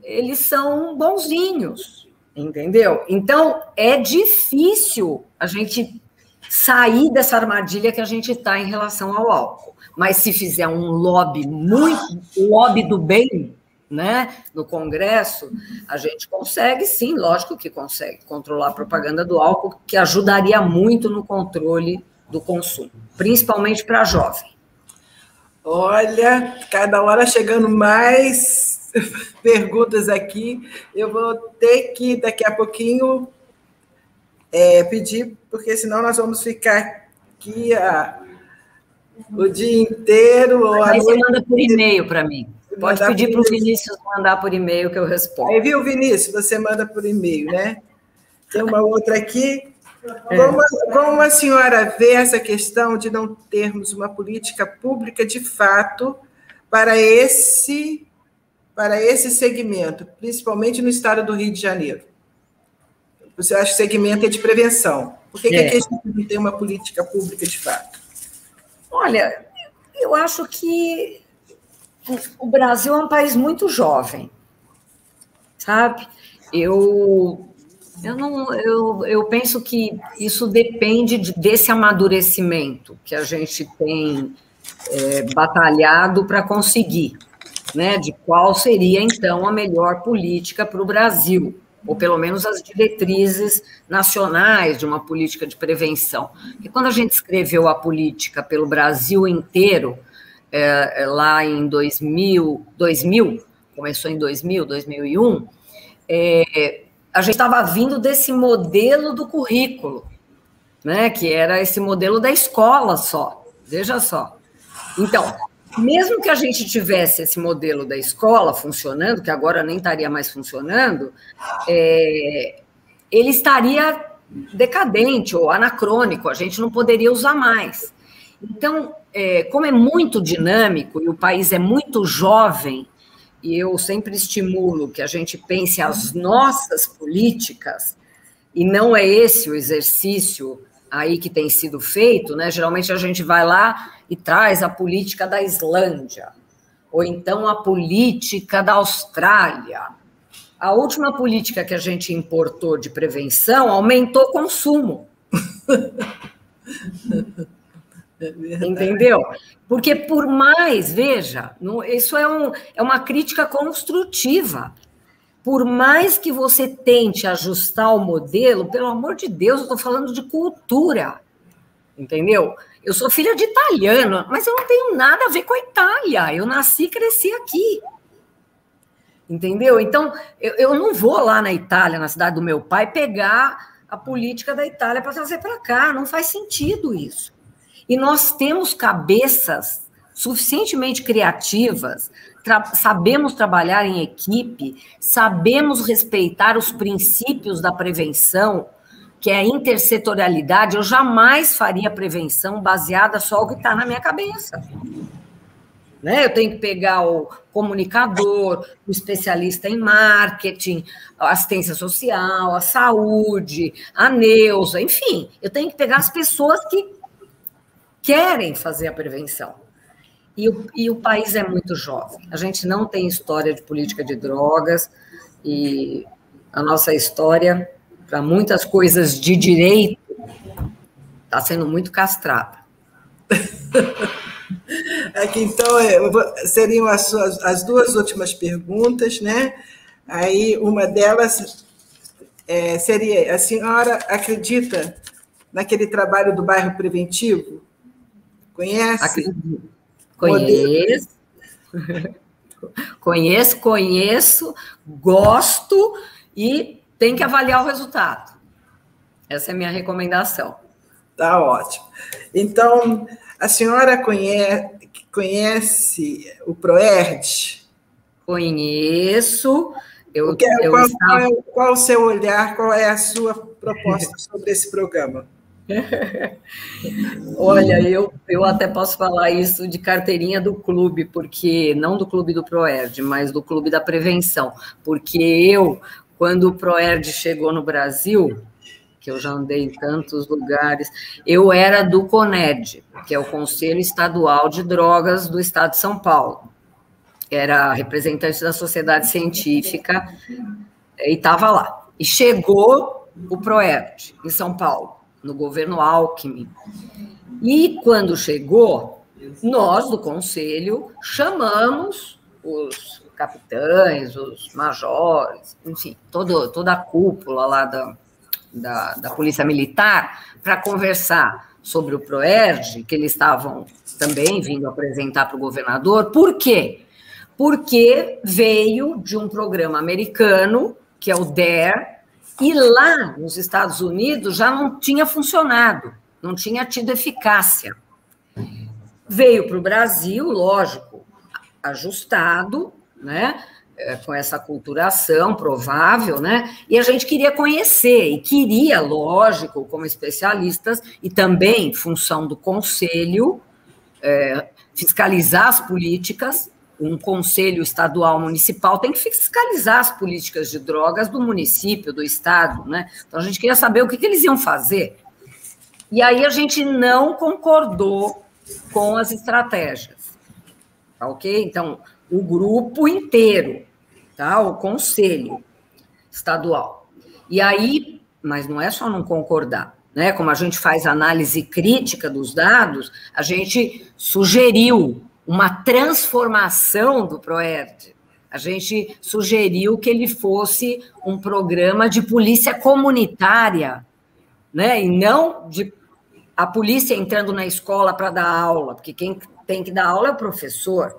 eles são bonzinhos, entendeu? Então, é difícil a gente sair dessa armadilha que a gente está em relação ao álcool. Mas se fizer um lobby lobby do bem, né, no Congresso, a gente consegue, sim, lógico que consegue controlar a propaganda do álcool, que ajudaria muito no controle do consumo, principalmente para jovem. Olha, cada hora chegando mais perguntas aqui. Eu vou ter que, daqui a pouquinho, pedir, porque senão nós vamos ficar aqui o dia inteiro. Aí você manda por e-mail para mim. Pode pedir para o Vinícius mandar por e-mail que eu respondo. Aí, viu, Vinícius? Você manda por e-mail, né? Tem uma outra aqui. Como a senhora vê essa questão de não termos uma política pública de fato para esse segmento, principalmente no estado do Rio de Janeiro? Você acha que o segmento é de prevenção? Por que a gente não tem uma política pública de fato? Olha, eu acho que o Brasil é um país muito jovem, sabe? Eu penso que isso depende desse amadurecimento que a gente tem batalhado para conseguir, né? De qual seria, então, a melhor política para o Brasil, ou pelo menos as diretrizes nacionais de uma política de prevenção. E quando a gente escreveu a política pelo Brasil inteiro, lá em 2000, começou em 2000, 2001, a gente estava vindo desse modelo do currículo, né, que era esse modelo da escola só, veja só. Então, mesmo que a gente tivesse esse modelo da escola funcionando, que agora nem estaria mais funcionando, ele estaria decadente ou anacrônico, a gente não poderia usar mais. Então, como é muito dinâmico e o país é muito jovem, e eu sempre estimulo que a gente pense as nossas políticas, e não é esse o exercício aí que tem sido feito, né? Geralmente a gente vai lá e traz a política da Islândia, ou então a política da Austrália. A última política que a gente importou de prevenção aumentou o consumo. Entendeu? Porque por mais, veja, isso é uma crítica construtiva. Por mais que você tente ajustar o modelo, pelo amor de Deus, eu estou falando de cultura, entendeu? Eu sou filha de italiano, mas eu não tenho nada a ver com a Itália. Eu nasci e cresci aqui. Entendeu? Então, eu não vou lá na Itália, na cidade do meu pai, pegar a política da Itália para trazer para cá. Não faz sentido isso. E nós temos cabeças suficientemente criativas, sabemos trabalhar em equipe, sabemos respeitar os princípios da prevenção, que é a intersetorialidade. Eu jamais faria prevenção baseada só no que está na minha cabeça. né? Eu tenho que pegar o comunicador, o especialista em marketing, a assistência social, a saúde, a Neuza, enfim, eu tenho que pegar as pessoas que querem fazer a prevenção. E o país é muito jovem. A gente não tem história de política de drogas e a nossa história, para muitas coisas de direito, está sendo muito castrada. Aqui, então, seriam as duas últimas perguntas, né? Aí, uma delas seria: a senhora acredita naquele trabalho do bairro preventivo? Conhece? Acredito. Conheço. Conheço, gosto e tem que avaliar o resultado. Essa é a minha recomendação. Tá ótimo. Então, a senhora conhece o PROERD? Conheço. Qual o seu olhar, qual é a sua proposta sobre esse programa? Olha, eu até posso falar isso de carteirinha do clube, porque não do clube do PROERD, mas do clube da prevenção, porque quando o PROERD chegou no Brasil, que eu já andei em tantos lugares, eu era do CONED, que é o Conselho Estadual de Drogas do Estado de São Paulo. Era representante da sociedade científica e estava lá. E chegou o PROERD em São Paulo, no governo Alckmin. E quando chegou, nós do Conselho chamamos os capitães, os majores, enfim, toda a cúpula lá da Polícia Militar para conversar sobre o PROERD, que eles estavam também vindo apresentar para o governador. Por quê? Porque veio de um programa americano, que é o DARE, e lá nos Estados Unidos já não tinha funcionado, não tinha tido eficácia. Veio para o Brasil, lógico, ajustado, né, com essa aculturação provável, né, e a gente queria conhecer, e queria, lógico, como especialistas, e também função do Conselho, fiscalizar as políticas. Um conselho estadual municipal tem que fiscalizar as políticas de drogas do município, do estado, né? Então, a gente queria saber o que eles iam fazer. E aí a gente não concordou com as estratégias, tá ok? Então, o grupo inteiro, tá? O conselho estadual. E aí, mas não é só não concordar, né? Como a gente faz análise crítica dos dados, a gente sugeriu uma transformação do PROERD. A gente sugeriu que ele fosse um programa de polícia comunitária, né? E não a polícia entrando na escola para dar aula, porque quem tem que dar aula é o professor,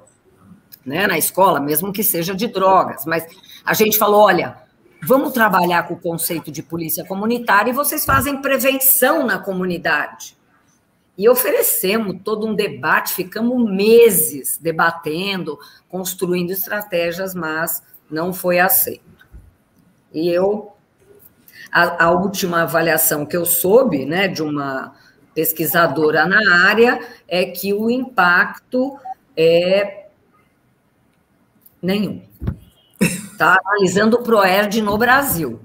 né? Na escola, mesmo que seja de drogas. Mas a gente falou, olha, vamos trabalhar com o conceito de polícia comunitária e vocês fazem prevenção na comunidade. E oferecemos todo um debate, ficamos meses debatendo, construindo estratégias, mas não foi aceito. E a última avaliação que eu soube, né, de uma pesquisadora na área, é que o impacto é nenhum. Está analisando o PROERD no Brasil.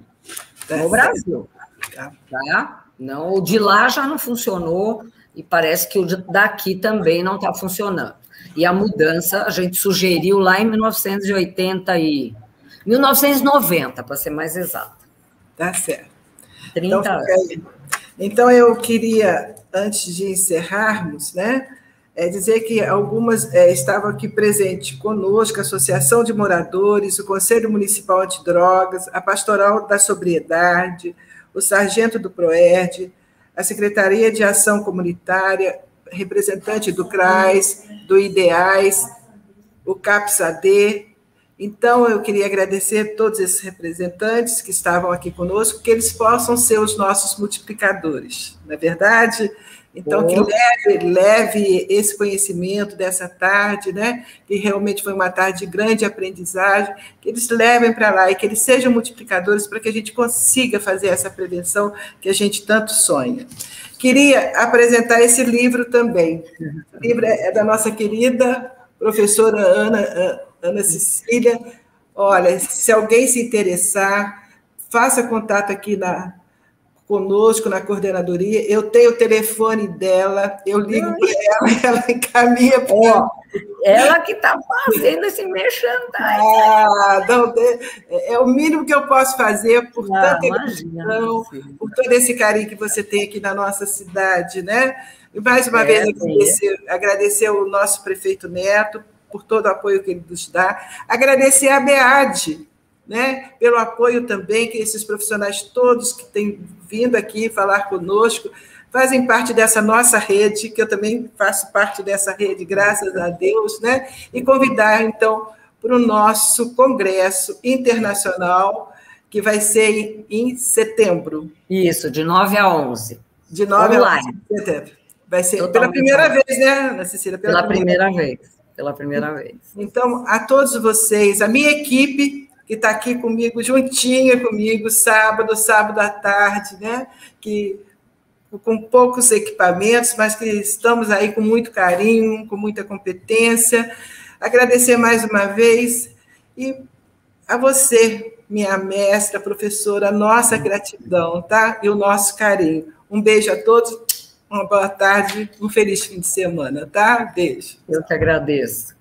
No Brasil. Tá? Não, o de lá já não funcionou, e parece que o daqui também não está funcionando. E a mudança a gente sugeriu lá em 1990, para ser mais exata. Tá certo. 30 anos. Então, eu queria, antes de encerrarmos, né, dizer que algumas estavam aqui presentes conosco, a Associação de Moradores, o Conselho Municipal Antidrogas, a Pastoral da Sobriedade, o Sargento do PROERD, a Secretaria de Ação Comunitária, representante do CRAS, do IDEAS, o CAPS-AD. Então, eu queria agradecer a todos esses representantes que estavam aqui conosco, que eles possam ser os nossos multiplicadores, não é verdade? Então, que leve esse conhecimento dessa tarde, né? Que realmente foi uma tarde de grande aprendizagem, que eles levem para lá e que eles sejam multiplicadores para que a gente consiga fazer essa prevenção que a gente tanto sonha. Queria apresentar esse livro também. O livro é da nossa querida professora Ana Cecília, olha, se alguém se interessar, faça contato aqui conosco na coordenadoria, eu tenho o telefone dela, eu ligo para ela encaminha para ela que está fazendo esse merchandising. Não, é o mínimo que eu posso fazer por tanta gratidão, por todo esse carinho que você tem aqui na nossa cidade, né? E mais uma vez agradecer o nosso prefeito Neto por todo o apoio que ele nos dá, agradecer a BEAD, né, pelo apoio também, que esses profissionais todos que têm vindo aqui falar conosco, fazem parte dessa nossa rede, que eu também faço parte dessa rede, graças a Deus, né, e convidar, então, para o nosso congresso internacional, que vai ser em setembro. Isso, de 9 a 11. De 9 a 11 de setembro. Vai ser pela primeira vez, né, Ana Cecília? Pela primeira vez. Pela primeira vez. Então, a todos vocês, a minha equipe, que está aqui comigo, juntinha comigo, sábado à tarde, né? Que, com poucos equipamentos, mas que estamos aí com muito carinho, com muita competência. Agradecer mais uma vez e a você, minha mestra, professora, nossa gratidão, tá? E o nosso carinho. Um beijo a todos, uma boa tarde, um feliz fim de semana, tá? Beijo. Eu que agradeço.